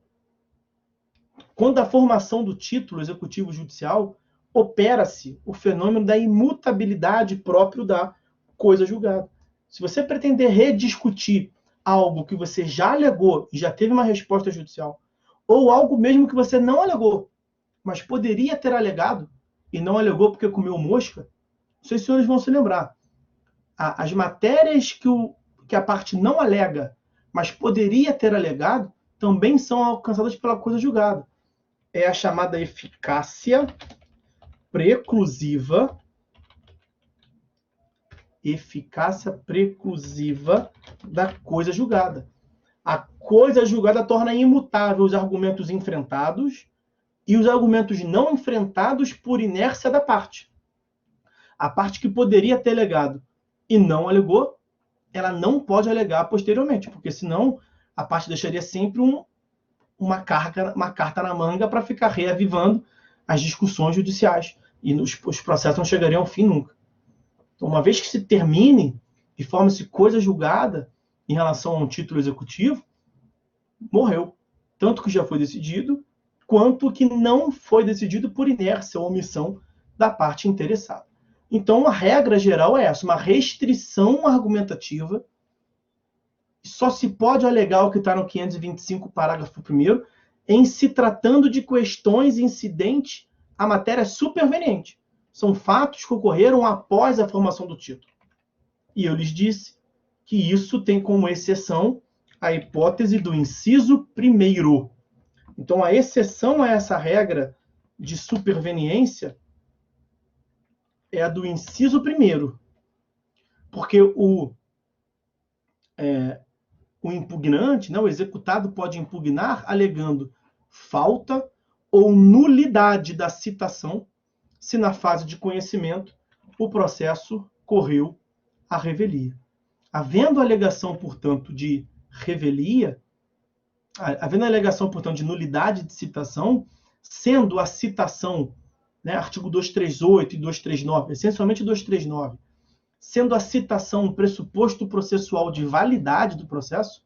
Quando a formação do título executivo judicial, opera-se o fenômeno da imutabilidade próprio da coisa julgada. Se você pretender rediscutir algo que você já alegou e já teve uma resposta judicial, ou algo mesmo que você não alegou, mas poderia ter alegado e não alegou porque comeu mosca, não sei se os senhores vão se lembrar. As matérias que a parte não alega, mas poderia ter alegado, também são alcançadas pela coisa julgada. É a chamada eficácia preclusiva eficácia preclusiva da coisa julgada. A coisa julgada torna imutável os argumentos enfrentados e os argumentos não enfrentados por inércia da parte. A parte que poderia ter alegado e não alegou, ela não pode alegar posteriormente, porque senão a parte deixaria sempre uma carta na manga para ficar reavivando as discussões judiciais. E os processos não chegariam ao fim nunca. Então, uma vez que se termine e forme-se coisa julgada em relação a um título executivo, morreu. Tanto que já foi decidido, quanto que não foi decidido por inércia ou omissão da parte interessada. Então, a regra geral é essa, uma restrição argumentativa. Só se pode alegar o que está no 525, parágrafo 1º, em se tratando de questões incidentes à matéria superveniente. São fatos que ocorreram após a formação do título. E eu lhes disse que isso tem como exceção a hipótese do inciso 1º. Então, a exceção a essa regra de superveniência é a do inciso 1º. Porque o impugnante, o executado pode impugnar alegando falta ou nulidade da citação, se na fase de conhecimento o processo correu à revelia. Havendo alegação, portanto, de revelia, havendo alegação, portanto, de nulidade de citação, sendo a citação, artigo 238 e 239, essencialmente 239, sendo a citação um pressuposto processual de validade do processo,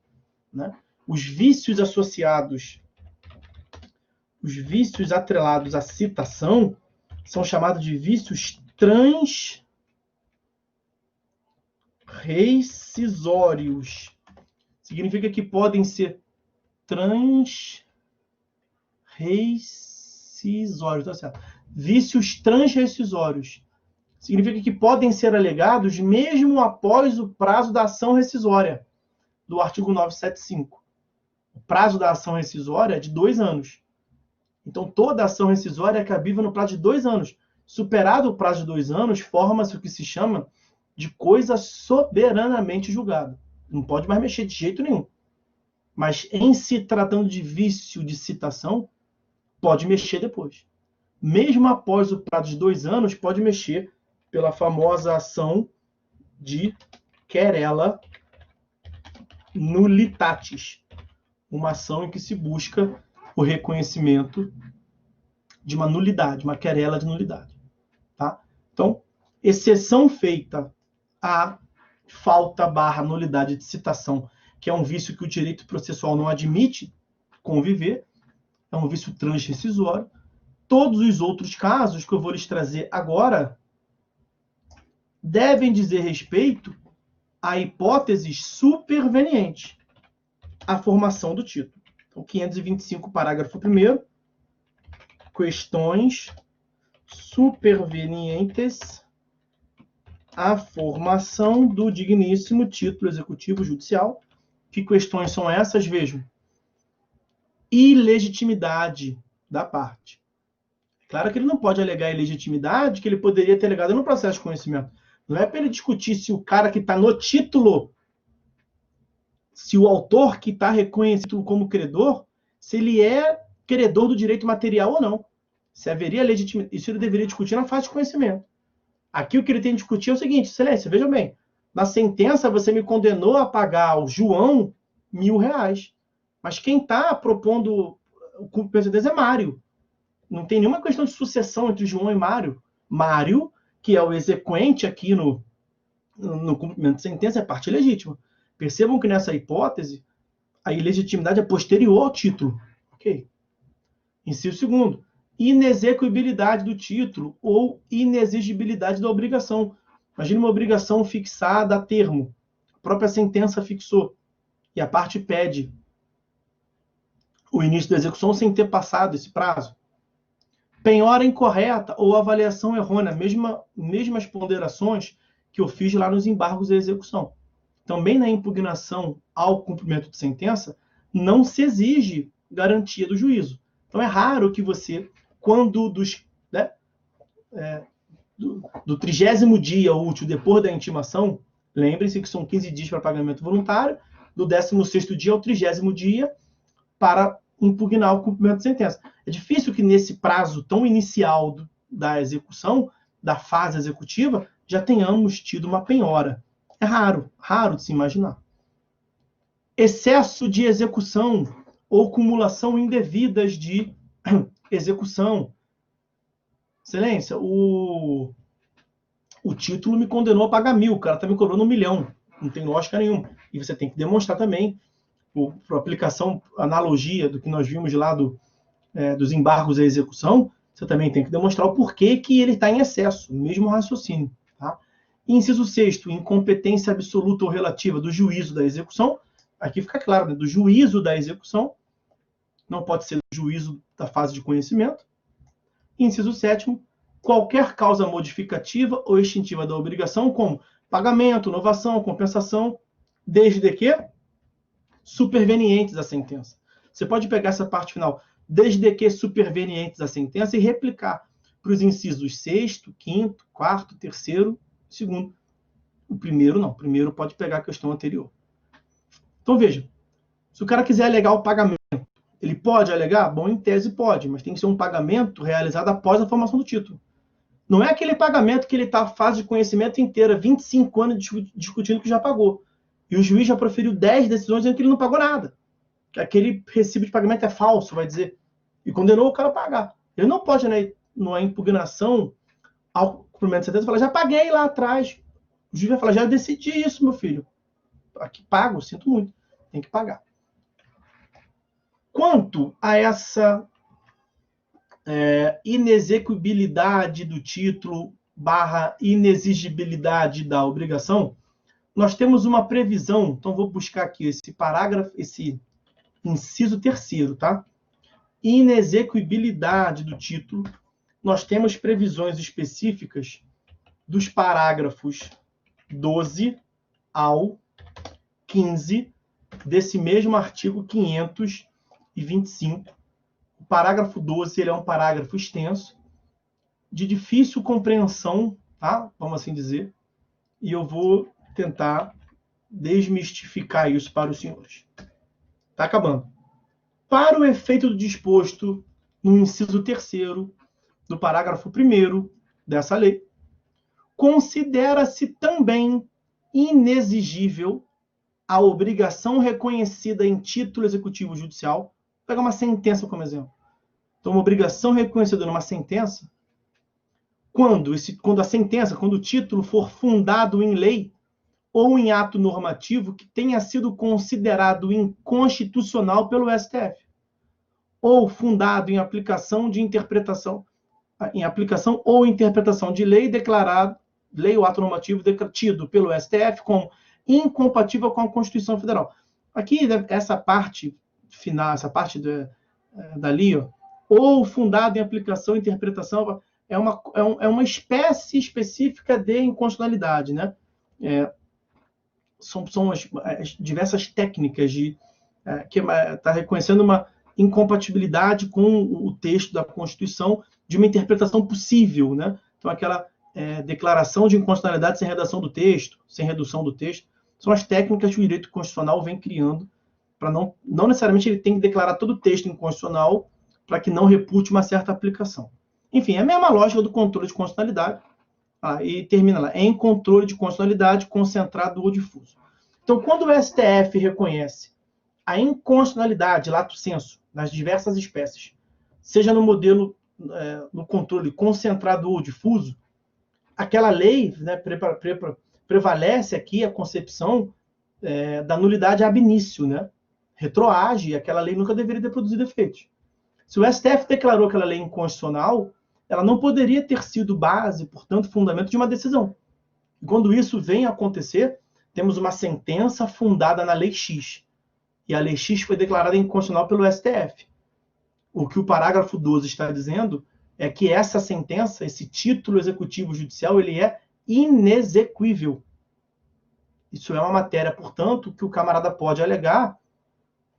os vícios associados, os vícios atrelados à citação são chamados de vícios transrescisórios. Significa que podem ser transrescisórios, tá certo? Vícios transrescisórios. Significa que podem ser alegados mesmo após o prazo da ação rescisória, do artigo 975. O prazo da ação rescisória é de 2 anos. Então, toda ação rescisória é cabível no prazo de 2 anos. Superado o prazo de 2 anos, forma-se o que se chama de coisa soberanamente julgada. Não pode mais mexer de jeito nenhum. Mas, em se tratando de vício de citação, pode mexer depois. Mesmo após o prazo de 2 anos, pode mexer pela famosa ação de querela nullitatis, uma ação em que se busca o reconhecimento de uma nulidade, uma querela de nulidade. Tá? Então, exceção feita à falta / nulidade de citação, que é um vício que o direito processual não admite conviver, é um vício transrescisório. Todos os outros casos que eu vou lhes trazer agora devem dizer respeito a hipóteses supervenientes à formação do título. Então, 525, parágrafo 1º, questões supervenientes à formação do digníssimo título executivo judicial. Que questões são essas? Vejam. Ilegitimidade da parte. Claro que ele não pode alegar ilegitimidade que ele poderia ter alegado no processo de conhecimento. Não é para ele discutir se o cara que está no título, se o autor que está reconhecido como credor, se ele é credor do direito material ou não. Se haveria legitimidade. Isso ele deveria discutir na fase de conhecimento. Aqui o que ele tem que discutir é o seguinte, excelência, veja bem, na sentença você me condenou a pagar ao João R$1.000, mas quem está propondo o cumprimento é Mário. Não tem nenhuma questão de sucessão entre João e Mário. Mário, que é o exequente aqui no cumprimento de sentença, é parte legítima. Percebam que nessa hipótese, a ilegitimidade é posterior ao título. Ok? Inciso 2º, inexequibilidade do título ou inexigibilidade da obrigação. Imagina uma obrigação fixada a termo. A própria sentença fixou. E a parte pede o início da execução sem ter passado esse prazo. Penhora incorreta ou avaliação errônea. Mesmas ponderações que eu fiz lá nos embargos da execução. Também na impugnação ao cumprimento de sentença, não se exige garantia do juízo. Então é raro que você, quando do 30º dia útil depois da intimação, lembre-se que são 15 dias para pagamento voluntário, do 16º dia ao 30º dia para impugnar o cumprimento de sentença. É difícil que nesse prazo tão inicial da execução, da fase executiva, já tenhamos tido uma penhora. É raro, raro de se imaginar. Excesso de execução ou cumulação indevidas de execução. Excelência, o título me condenou a pagar 1.000, o cara está me cobrando 1 milhão, não tem lógica nenhuma. E você tem que demonstrar também, por aplicação, analogia do que nós vimos lá dos embargos à execução, você também tem que demonstrar o porquê que ele está em excesso, o mesmo raciocínio. Tá? Inciso 6º, incompetência absoluta ou relativa do juízo da execução. Aqui fica claro, né? Do juízo da execução, não pode ser do juízo da fase de conhecimento. Inciso 7º, qualquer causa modificativa ou extintiva da obrigação, como pagamento, novação, compensação, desde que supervenientes à sentença. Você pode pegar essa parte final, desde que supervenientes à sentença, e replicar para os incisos 6º, 5º, 4º, 3º, 2º. O primeiro não, o primeiro pode pegar a questão anterior. Então veja, se o cara quiser alegar o pagamento, ele pode alegar? Bom, em tese pode, mas tem que ser um pagamento realizado após a formação do título. Não é aquele pagamento que ele está na fase de conhecimento inteira, 25 anos discutindo que já pagou. E o juiz já proferiu 10 decisões dizendo que ele não pagou nada. Que aquele recibo de pagamento é falso, vai dizer. E condenou o cara a pagar. Ele não pode, né, numa impugnação ao cumprimento de sentença, falar, já paguei lá atrás. O juiz vai falar, já decidi isso, meu filho. Aqui pago, sinto muito. Tem que pagar. Quanto a essa inexequibilidade do título / inexigibilidade da obrigação, nós temos uma previsão, então vou buscar aqui esse parágrafo, esse inciso 3º, tá? Inexequibilidade do título, nós temos previsões específicas dos parágrafos 12 ao 15 desse mesmo artigo 525. O parágrafo 12 ele é um parágrafo extenso, de difícil compreensão, tá? Vamos assim dizer, e eu vou tentar desmistificar isso para os senhores. Está acabando. Para o efeito do disposto no inciso 3º do parágrafo 1º dessa lei, considera-se também inexigível a obrigação reconhecida em título executivo judicial. Vou pegar uma sentença como exemplo. Então, uma obrigação reconhecida numa sentença, quando o título for fundado em lei ou em ato normativo que tenha sido considerado inconstitucional pelo STF, ou fundado em aplicação ou interpretação de lei declarado, lei ou ato normativo tido pelo STF como incompatível com a Constituição Federal. Aqui, essa parte final, essa parte dali, ó, ou fundado em aplicação, interpretação, é uma espécie específica de inconstitucionalidade, né? São as diversas técnicas que está reconhecendo uma incompatibilidade com o texto da Constituição de uma interpretação possível, né? Então, aquela declaração de inconstitucionalidade sem redação do texto, sem redução do texto, são as técnicas que o direito constitucional vem criando para não necessariamente ele tem que declarar todo o texto inconstitucional para que não repute uma certa aplicação. Enfim, é a mesma lógica do controle de constitucionalidade. E termina lá, em controle de constitucionalidade concentrado ou difuso. Então, quando o STF reconhece a inconstitucionalidade, lato sensu, nas diversas espécies, seja no modelo, no controle concentrado ou difuso, aquela lei, né, prevalece aqui a concepção da nulidade ab initio, né? Retroage, e aquela lei nunca deveria ter produzido efeitos. Se o STF declarou aquela lei inconstitucional, ela não poderia ter sido base, portanto, fundamento de uma decisão. E quando isso vem a acontecer, temos uma sentença fundada na Lei X. E a Lei X foi declarada inconstitucional pelo STF. O que o parágrafo 12 está dizendo é que essa sentença, esse título executivo judicial, ele é inexequível. Isso é uma matéria, portanto, que o camarada pode alegar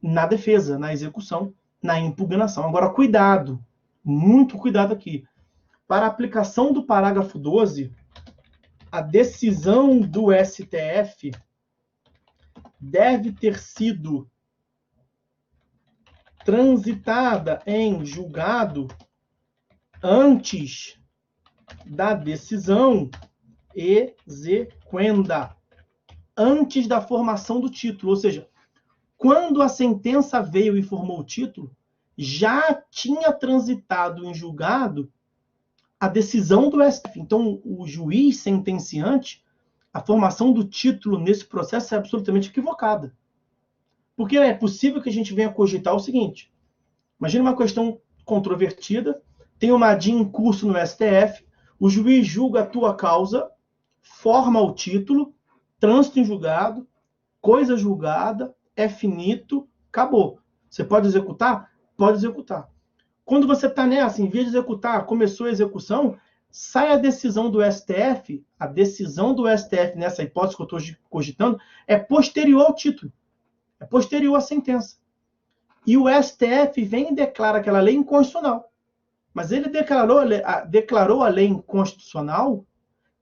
na defesa, na execução, na impugnação. Agora, cuidado, muito cuidado aqui. Para a aplicação do parágrafo 12, a decisão do STF deve ter sido transitada em julgado antes da decisão exequenda, antes da formação do título. Ou seja, quando a sentença veio e formou o título, já tinha transitado em julgado a decisão do STF. Então, o juiz sentenciante, a formação do título nesse processo é absolutamente equivocada. Porque é possível que a gente venha cogitar o seguinte: imagina uma questão controvertida, tem uma ADIM em curso no STF, o juiz julga a tua causa, forma o título, trânsito em julgado, coisa julgada, é finito, acabou. Você pode executar? Pode executar. Quando você está nessa, em vez de executar, começou a execução, sai a decisão do STF, a decisão do STF, nessa hipótese que eu estou cogitando, é posterior ao título, é posterior à sentença. E o STF vem e declara aquela lei inconstitucional. Mas ele declarou a lei inconstitucional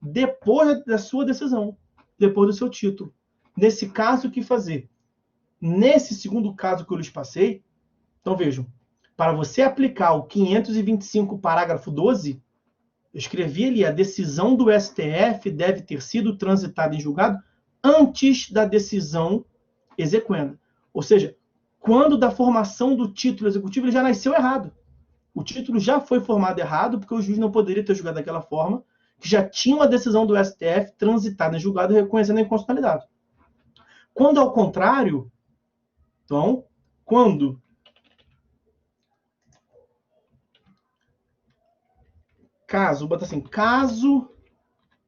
depois da sua decisão, depois do seu título. Nesse caso, o que fazer? Nesse segundo caso que eu lhes passei, então vejam, para você aplicar o 525, parágrafo 12, eu escrevi ali: a decisão do STF deve ter sido transitada em julgado antes da decisão exequenda. Ou seja, quando da formação do título executivo, ele já nasceu errado. O título já foi formado errado, porque o juiz não poderia ter julgado daquela forma, que já tinha uma decisão do STF transitada em julgado reconhecendo a inconstitucionalidade. Quando ao contrário, então, quando bota assim, caso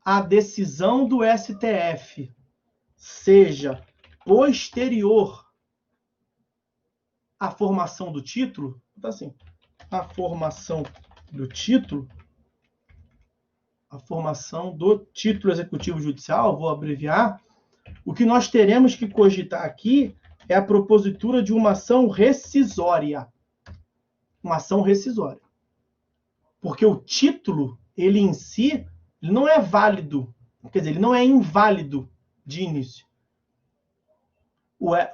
a decisão do STF seja posterior à formação do título, bota assim, a formação do título executivo judicial, vou abreviar, o que nós teremos que cogitar aqui é a propositura de uma ação rescisória. Uma ação rescisória. Porque o título, ele em si, ele não é válido, quer dizer, ele não é inválido de início.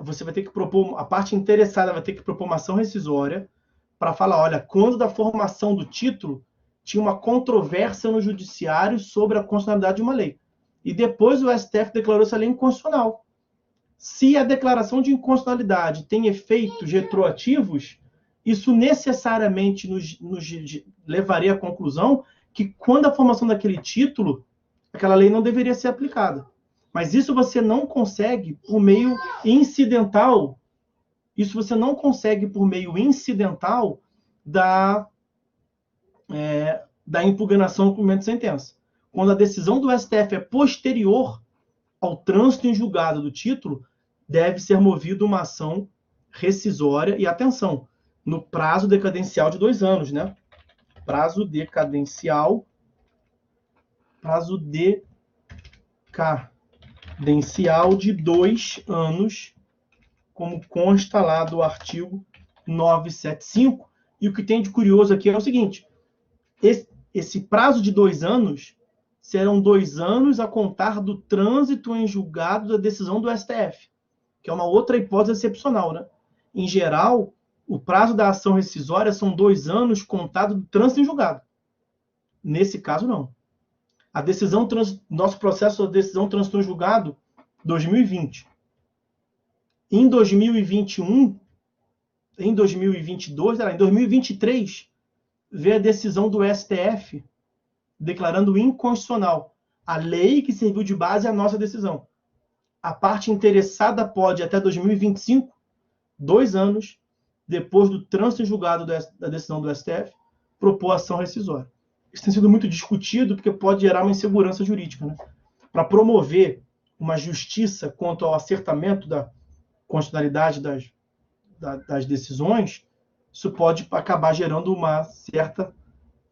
Você vai ter que propor, a parte interessada vai ter que propor uma ação rescisória para falar: olha, quando da formação do título, tinha uma controvérsia no judiciário sobre a constitucionalidade de uma lei. E depois o STF declarou essa lei inconstitucional. Se a declaração de inconstitucionalidade tem efeitos retroativos, isso necessariamente nos levaria à conclusão que, quando a formação daquele título, aquela lei não deveria ser aplicada. Mas isso você não consegue por meio incidental. Isso você não consegue por meio incidental da impugnação do cumprimento de sentença. Quando a decisão do STF é posterior ao trânsito em julgado do título, deve ser movida uma ação rescisória, e atenção, no prazo decadencial de 2 anos, né? Prazo decadencial de 2 anos, como consta lá do artigo 975. E o que tem de curioso aqui é o seguinte: esse prazo de 2 anos serão 2 anos a contar do trânsito em julgado da decisão do STF, que é uma outra hipótese excepcional, né? Em geral, o prazo da ação rescisória são 2 anos contado do trânsito em julgado. Nesse caso, não. Nosso processo de decisão transitou em julgado 2020. Em 2021, em 2022, em 2023, veio a decisão do STF declarando inconstitucional a lei que serviu de base à nossa decisão. A parte interessada pode, até 2025, 2 anos depois do trânsito em julgado da decisão do STF, propor ação rescisória. Isso tem sido muito discutido porque pode gerar uma insegurança jurídica, né? Para promover uma justiça quanto ao acertamento da constitucionalidade das decisões, isso pode acabar gerando uma certa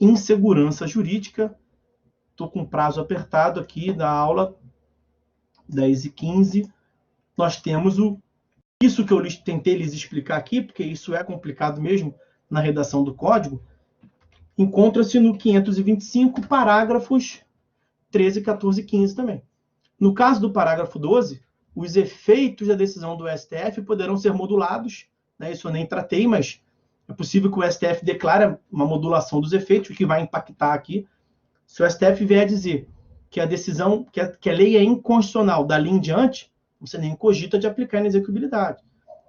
insegurança jurídica. Estou com prazo apertado aqui da aula, 10h15. Nós temos isso que eu tentei lhes explicar aqui, porque isso é complicado mesmo na redação do código. encontra-se no 525, parágrafos 13, 14 e 15 também. No caso do parágrafo 12, os efeitos da decisão do STF poderão ser modulados, né? Isso eu nem tratei, mas é possível que o STF declare uma modulação dos efeitos, o que vai impactar aqui. Se o STF vier a dizer que a decisão, que a lei é inconstitucional dali em diante, você nem cogita de aplicar a inexecuibilidade.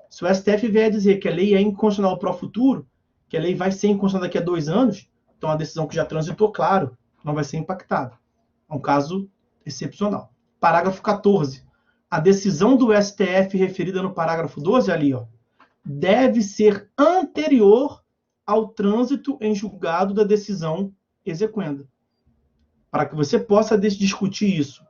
Se o STF vier a dizer que a lei é inconstitucional para o futuro, que a lei vai ser inconstitucional daqui a 2 anos, então a decisão que já transitou, claro, não vai ser impactada. É um caso excepcional. Parágrafo 14. A decisão do STF referida no parágrafo 12, ali, ó, deve ser anterior ao trânsito em julgado da decisão exequenda. Para que você possa discutir isso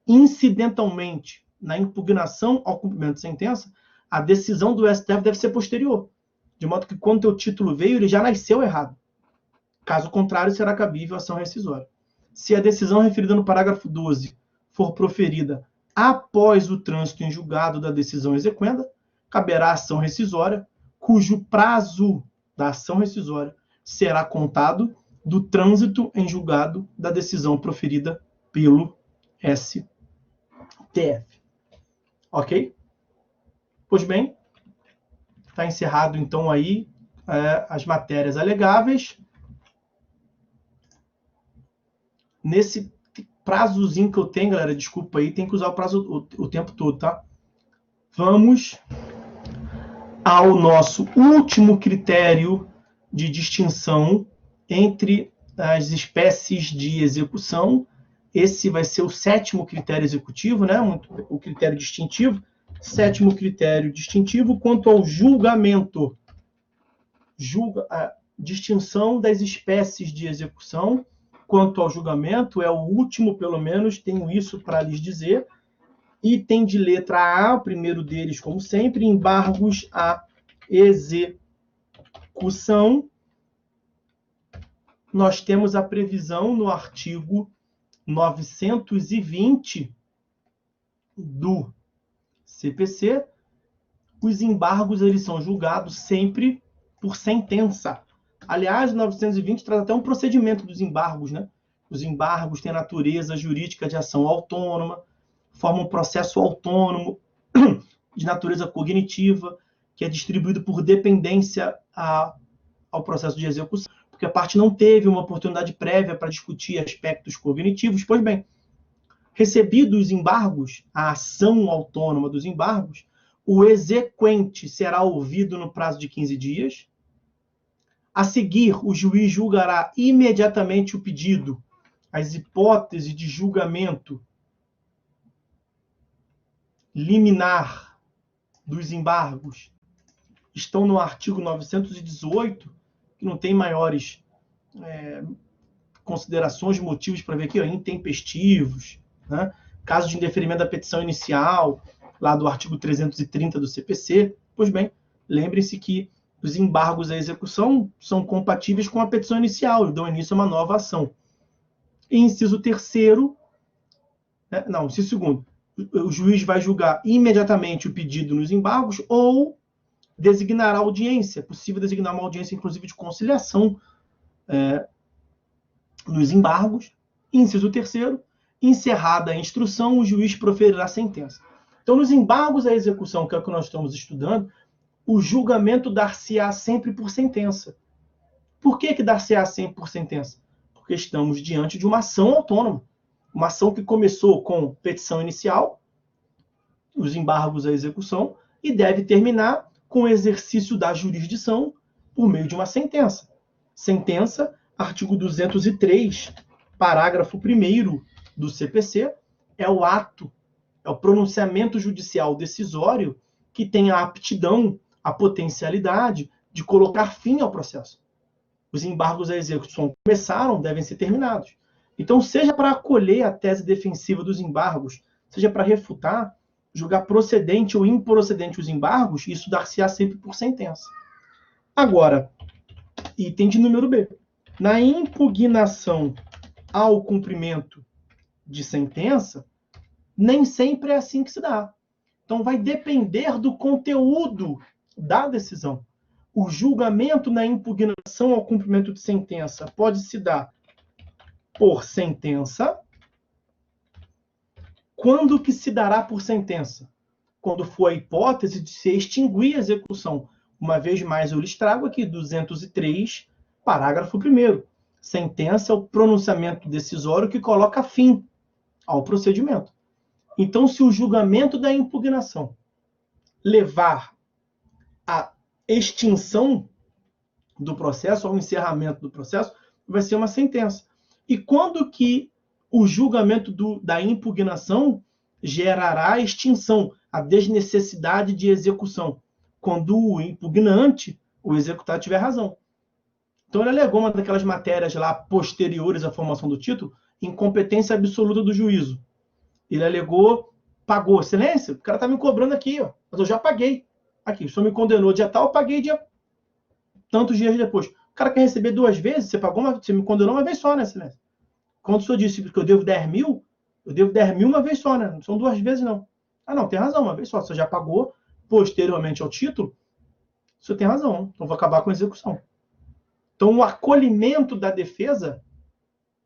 incidentalmente na impugnação ao cumprimento de sentença, a decisão do STF deve ser posterior. De modo que quando o teu título veio, ele já nasceu errado. Caso contrário, será cabível a ação rescisória. Se a decisão referida no parágrafo 12 for proferida após o trânsito em julgado da decisão exequenda, caberá a ação rescisória, cujo prazo da ação rescisória será contado do trânsito em julgado da decisão proferida pelo STF. Ok? Pois bem, está encerrado então aí as matérias alegáveis. Nesse prazozinho que eu tenho, galera, desculpa aí, tem que usar o prazo o tempo todo, tá? Vamos ao nosso último critério de distinção entre as espécies de execução. Esse vai ser o 7º critério executivo, né? O critério distintivo. 7º critério distintivo quanto ao julgamento. A distinção das espécies de execução. Quanto ao julgamento, é o último, pelo menos, tenho isso para lhes dizer. Item de letra A, o primeiro deles, como sempre, embargos à execução. Nós temos a previsão no artigo 920 do CPC. Os embargos eles são julgados sempre por sentença. Aliás, o 920 traz até um procedimento dos embargos, né? Os embargos têm natureza jurídica de ação autônoma, formam um processo autônomo de natureza cognitiva, que é distribuído por dependência ao processo de execução, porque a parte não teve uma oportunidade prévia para discutir aspectos cognitivos. Pois bem, recebidos os embargos, a ação autônoma dos embargos, o exequente será ouvido no prazo de 15 dias. A seguir, o juiz julgará imediatamente o pedido. As hipóteses de julgamento liminar dos embargos estão no artigo 918, que não tem maiores considerações, motivos para ver aqui, ó, intempestivos, né? Caso de indeferimento da petição inicial, lá do artigo 330 do CPC. Pois bem, lembrem-se que os embargos à execução são compatíveis com a petição inicial e dão início a uma nova ação. E inciso 3º, inciso 2º, o juiz vai julgar imediatamente o pedido nos embargos ou designará audiência. É possível designar uma audiência, inclusive, de conciliação nos embargos. Inciso 3º, encerrada a instrução, o juiz proferirá a sentença. Então, nos embargos à execução, que é o que nós estamos estudando, o julgamento dar-se-á sempre por sentença. Por que dar-se-á sempre por sentença? Porque estamos diante de uma ação autônoma. Uma ação que começou com petição inicial, os embargos à execução, e deve terminar com o exercício da jurisdição por meio de uma sentença. Sentença, artigo 203, parágrafo 1º do CPC, é o ato, é o pronunciamento judicial decisório que tem a aptidão, a potencialidade de colocar fim ao processo. Os embargos à execução começaram, devem ser terminados. Então, seja para acolher a tese defensiva dos embargos, seja para refutar, julgar procedente ou improcedente os embargos, isso dar-se-á sempre por sentença. Agora, item de número B. Na impugnação ao cumprimento de sentença, nem sempre é assim que se dá. Então, vai depender do conteúdo da decisão. o julgamento na impugnação ao cumprimento de sentença pode se dar por sentença. Quando que se dará por sentença? Quando for a hipótese de se extinguir a execução. Uma vez mais, eu lhes trago aqui 203, parágrafo 1º. Sentença é o pronunciamento decisório que coloca fim ao procedimento. Então, se o julgamento da impugnação levar à extinção do processo, ao encerramento do processo, vai ser uma sentença. E quando que o julgamento da impugnação gerará a extinção, a desnecessidade de execução? Quando o impugnante, o executado, tiver razão. Então, ele alegou uma daquelas matérias lá posteriores à formação do título, incompetência absoluta do juízo. Ele alegou, pagou. Excelência, o cara está me cobrando aqui, ó, mas eu já paguei. Aqui, o senhor me condenou dia tal, eu paguei dia tantos dias depois. O cara quer receber 2 vezes, você me condenou uma vez só, né, excelência? Quando o senhor disse que eu devo 10 mil, eu devo 10 mil uma vez só, né? Não são 2 vezes, não. Ah, não, tem razão, uma vez só. Você já pagou posteriormente ao título, o senhor tem razão. Então, vou acabar com a execução. Então, o acolhimento da defesa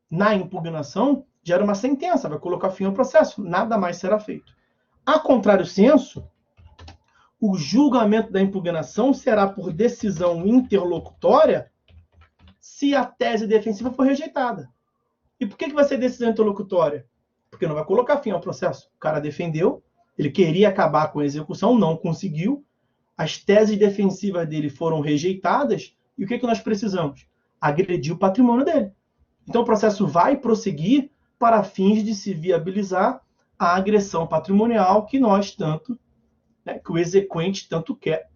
na impugnação gera uma sentença, vai colocar fim ao processo. Nada mais será feito. A contrário senso, o julgamento da impugnação será por decisão interlocutória se a tese defensiva for rejeitada. E por que vai ser decisão interlocutória? Porque não vai colocar fim ao processo. O cara defendeu, ele queria acabar com a execução, não conseguiu, as teses defensivas dele foram rejeitadas, e o que nós precisamos? Agredir o patrimônio dele. Então o processo vai prosseguir para fins de se viabilizar a agressão patrimonial que nós tanto, que o exequente tanto quer,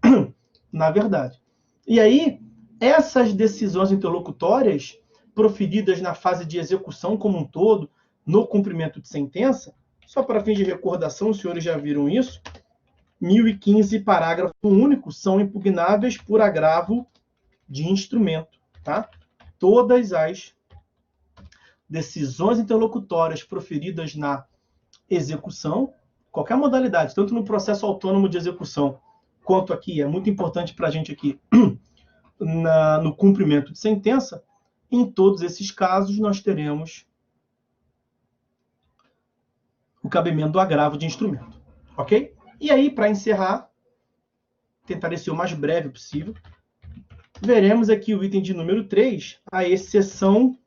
na verdade. E aí, essas decisões interlocutórias proferidas na fase de execução como um todo, no cumprimento de sentença, só para fins de recordação, os senhores já viram isso, 1015, parágrafo único, são impugnáveis por agravo de instrumento. Tá? Todas as decisões interlocutórias proferidas na execução, qualquer modalidade, tanto no processo autônomo de execução, quanto aqui, é muito importante para a gente aqui, no cumprimento de sentença, em todos esses casos nós teremos o cabimento do agravo de instrumento. Ok? E aí, para encerrar, tentarei ser o mais breve possível, veremos aqui o item de número 3, a exceção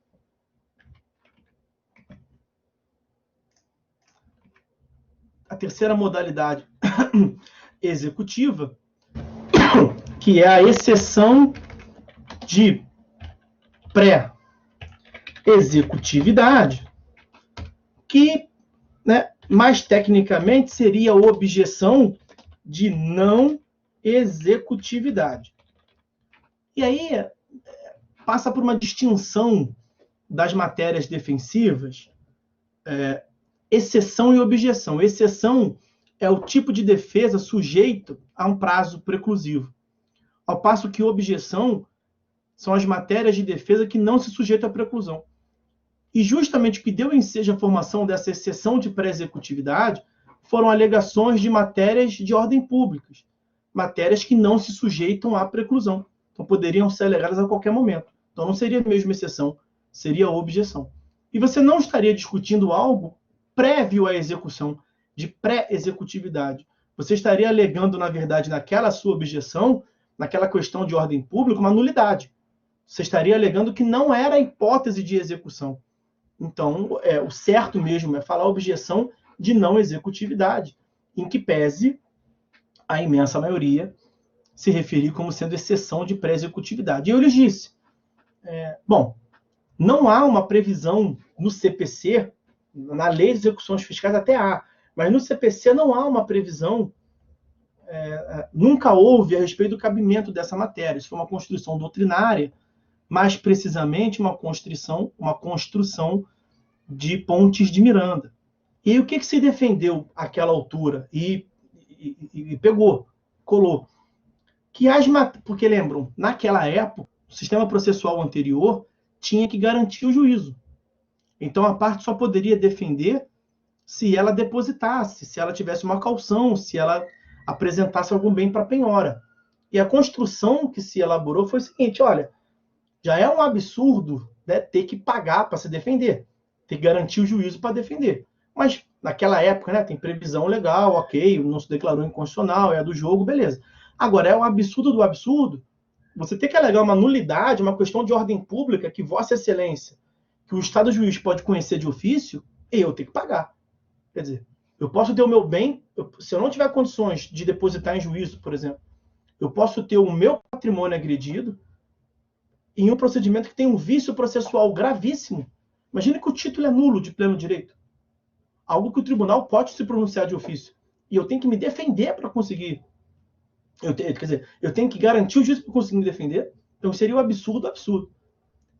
a terceira modalidade executiva, que é a exceção de pré-executividade, que, mais tecnicamente, seria a objeção de não executividade. E aí passa por uma distinção das matérias defensivas, exceção e objeção. Exceção é o tipo de defesa sujeito a um prazo preclusivo, ao passo que objeção são as matérias de defesa que não se sujeitam à preclusão. E justamente o que deu ensejo à formação dessa exceção de pré-executividade foram alegações de matérias de ordem pública, matérias que não se sujeitam à preclusão. Então, poderiam ser alegadas a qualquer momento. Então, não seria mesmo exceção, seria objeção. E você não estaria discutindo algo prévio à execução, de pré-executividade. Você estaria alegando, na verdade, naquela sua objeção, naquela questão de ordem pública, uma nulidade. Você estaria alegando que não era a hipótese de execução. Então, o certo mesmo é falar objeção de não executividade, em que pese a imensa maioria se referir como sendo exceção de pré-executividade. E eu lhes disse, não há uma previsão no CPC, na lei de execuções fiscais até há, mas no CPC não há uma previsão, nunca houve a respeito do cabimento dessa matéria. Isso foi uma construção doutrinária, mais precisamente uma construção de Pontes de Miranda. E aí, o que se defendeu àquela altura? E colou. Porque lembram, naquela época, o sistema processual anterior tinha que garantir o juízo. Então, a parte só poderia defender se ela depositasse, se ela tivesse uma caução, se ela apresentasse algum bem para penhora. E a construção que se elaborou foi o seguinte, olha, já é um absurdo, né, ter que pagar para se defender, ter que garantir o juízo para defender. Mas naquela época, né, tem previsão legal, ok, não se declarou inconstitucional, é do jogo, beleza. Agora, é o absurdo do absurdo você ter que alegar uma nulidade, uma questão de ordem pública que Vossa Excelência, que o Estado juiz pode conhecer de ofício, e eu tenho que pagar. Quer dizer, eu posso ter o meu bem, se eu não tiver condições de depositar em juízo, por exemplo, eu posso ter o meu patrimônio agredido em um procedimento que tem um vício processual gravíssimo. Imagine que o título é nulo de pleno direito. Algo que o tribunal pode se pronunciar de ofício. E eu tenho que me defender para conseguir. Quer dizer, eu tenho que garantir o juízo para conseguir me defender. Então seria um absurdo.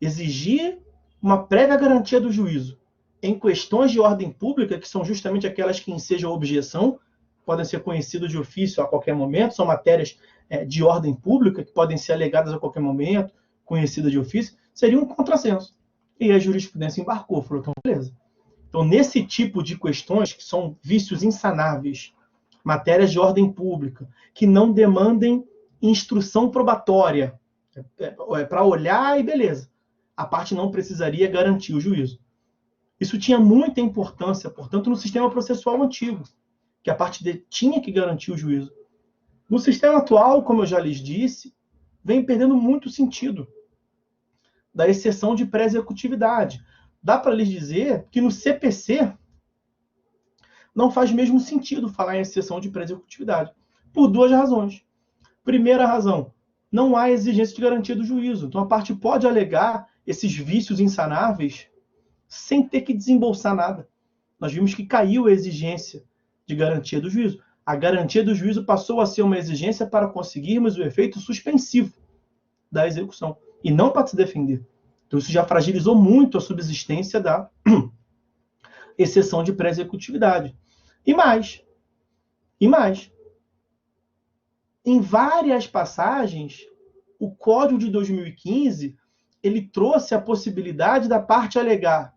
Exigir uma prévia garantia do juízo em questões de ordem pública, que são justamente aquelas que ensejam objeção, podem ser conhecidas de ofício a qualquer momento, são matérias de ordem pública, que podem ser alegadas a qualquer momento, conhecidas de ofício, seria um contrassenso. E a jurisprudência embarcou, falou, então, beleza. Então, nesse tipo de questões, que são vícios insanáveis, matérias de ordem pública, que não demandem instrução probatória, para olhar e beleza. A parte não precisaria garantir o juízo. Isso tinha muita importância, portanto, no sistema processual antigo, que a parte tinha que garantir o juízo. No sistema atual, como eu já lhes disse, vem perdendo muito sentido da exceção de pré-executividade. Dá para lhes dizer que no CPC não faz mesmo sentido falar em exceção de pré-executividade, por duas razões. Primeira razão, não há exigência de garantia do juízo. Então, a parte pode alegar esses vícios insanáveis sem ter que desembolsar nada. Nós vimos que caiu a exigência de garantia do juízo. A garantia do juízo passou a ser uma exigência para conseguirmos o efeito suspensivo da execução, e não para se defender. Então, isso já fragilizou muito a subsistência da exceção de pré-executividade. E mais, em várias passagens, o Código de 2015 ele trouxe a possibilidade da parte alegar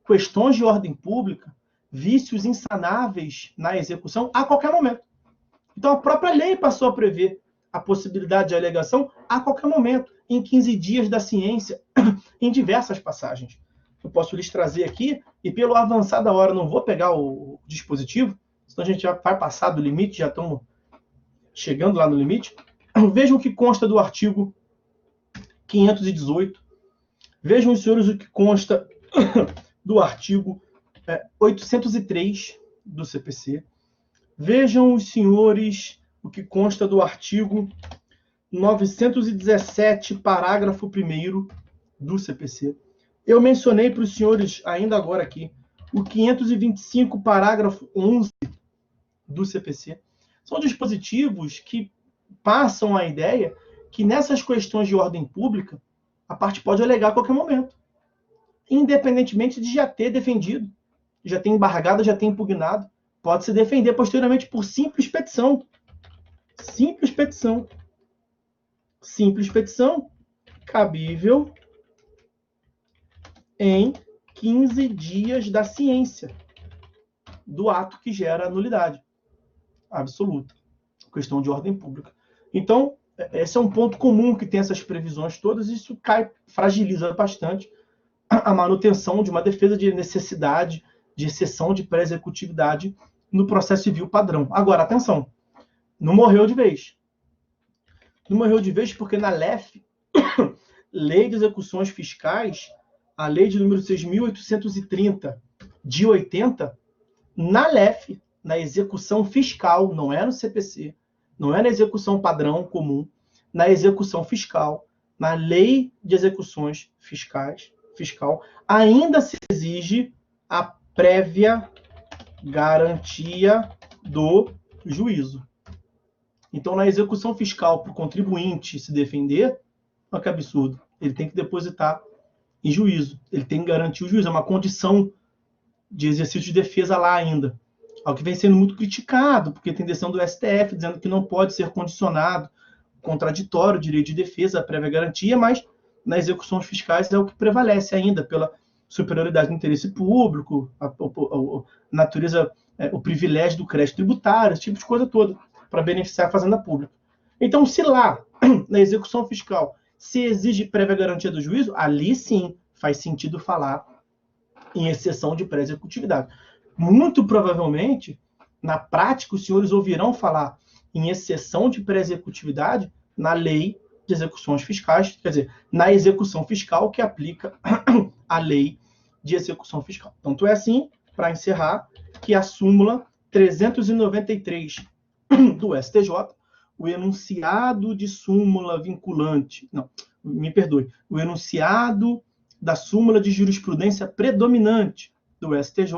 questões de ordem pública, vícios insanáveis na execução a qualquer momento. Então, a própria lei passou a prever a possibilidade de alegação a qualquer momento, em 15 dias da ciência, em diversas passagens. Eu posso lhes trazer aqui, e pelo avançar da hora, não vou pegar o dispositivo, senão a gente já vai passar do limite, já estamos chegando lá no limite. Vejam o que consta do artigo 518. Vejam, os senhores, o que consta do artigo 803 do CPC. Vejam, os senhores, o que consta do artigo 917, parágrafo 1º do CPC. Eu mencionei para os senhores, ainda agora aqui, o 525, parágrafo 11 do CPC. São dispositivos que passam a ideia que nessas questões de ordem pública, a parte pode alegar a qualquer momento, independentemente de já ter defendido, já ter embargado, já ter impugnado, pode se defender posteriormente por simples petição. Simples petição. Simples petição, cabível em 15 dias da ciência do ato que gera a nulidade absoluta. Questão de ordem pública. Então, esse é um ponto comum que tem essas previsões todas, e isso fragiliza bastante a manutenção de uma defesa de necessidade, de exceção de pré-executividade no processo civil padrão. Agora, atenção, não morreu de vez. Não morreu de vez porque na LEF, Lei de Execuções Fiscais, a lei de número 6.830 de 80, na LEF, na execução fiscal, não é no CPC, não é na execução padrão comum, na execução fiscal, na lei de execuções fiscal, ainda se exige a prévia garantia do juízo. Então, na execução fiscal, para o contribuinte se defender, olha que absurdo, ele tem que depositar em juízo, ele tem que garantir o juízo, é uma condição de exercício de defesa lá ainda. Algo que vem sendo muito criticado, porque tem decisão do STF dizendo que não pode ser condicionado, contraditório, o direito de defesa, a prévia garantia, mas nas execuções fiscais é o que prevalece ainda, pela superioridade do interesse público, a natureza, o privilégio do crédito tributário, esse tipo de coisa toda, para beneficiar a fazenda pública. Então, se lá, na execução fiscal, se exige prévia garantia do juízo, ali sim faz sentido falar em exceção de pré-executividade. Muito provavelmente, na prática, os senhores ouvirão falar em exceção de pré-executividade na lei de execuções fiscais, quer dizer, na execução fiscal que aplica a lei de execução fiscal. Tanto é assim, para encerrar, que a súmula 393 do STJ, o enunciado de súmula vinculante, não, me perdoe, o enunciado da súmula de jurisprudência predominante do STJ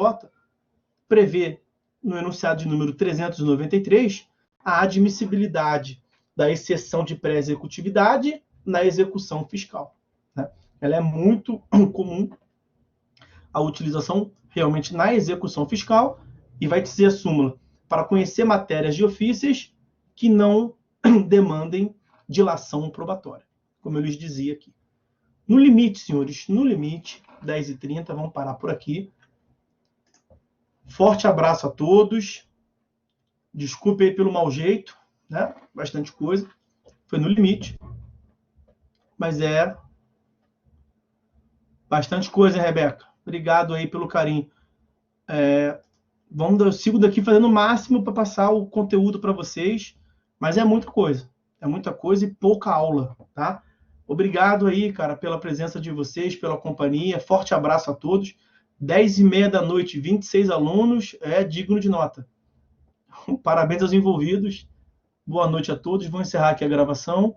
prevê, no enunciado de número 393, a admissibilidade da exceção de pré-executividade na execução fiscal. Né? Ela é muito comum a utilização realmente na execução fiscal e vai dizer a súmula para conhecer matérias de ofícios que não demandem dilação probatória, como eu lhes dizia aqui. No limite, senhores, no limite, 10h30, vamos parar por aqui. Forte abraço a todos. Desculpe aí pelo mau jeito, né? Bastante coisa. Foi no limite. Mas é bastante coisa, Rebeca. Obrigado aí pelo carinho. Eu sigo daqui fazendo o máximo para passar o conteúdo para vocês, mas é muita coisa. É muita coisa e pouca aula, tá? Obrigado aí, cara, pela presença de vocês, pela companhia. Forte abraço a todos. 10h30 da noite, 26 alunos, é digno de nota. Parabéns aos envolvidos. Boa noite a todos. Vou encerrar aqui a gravação.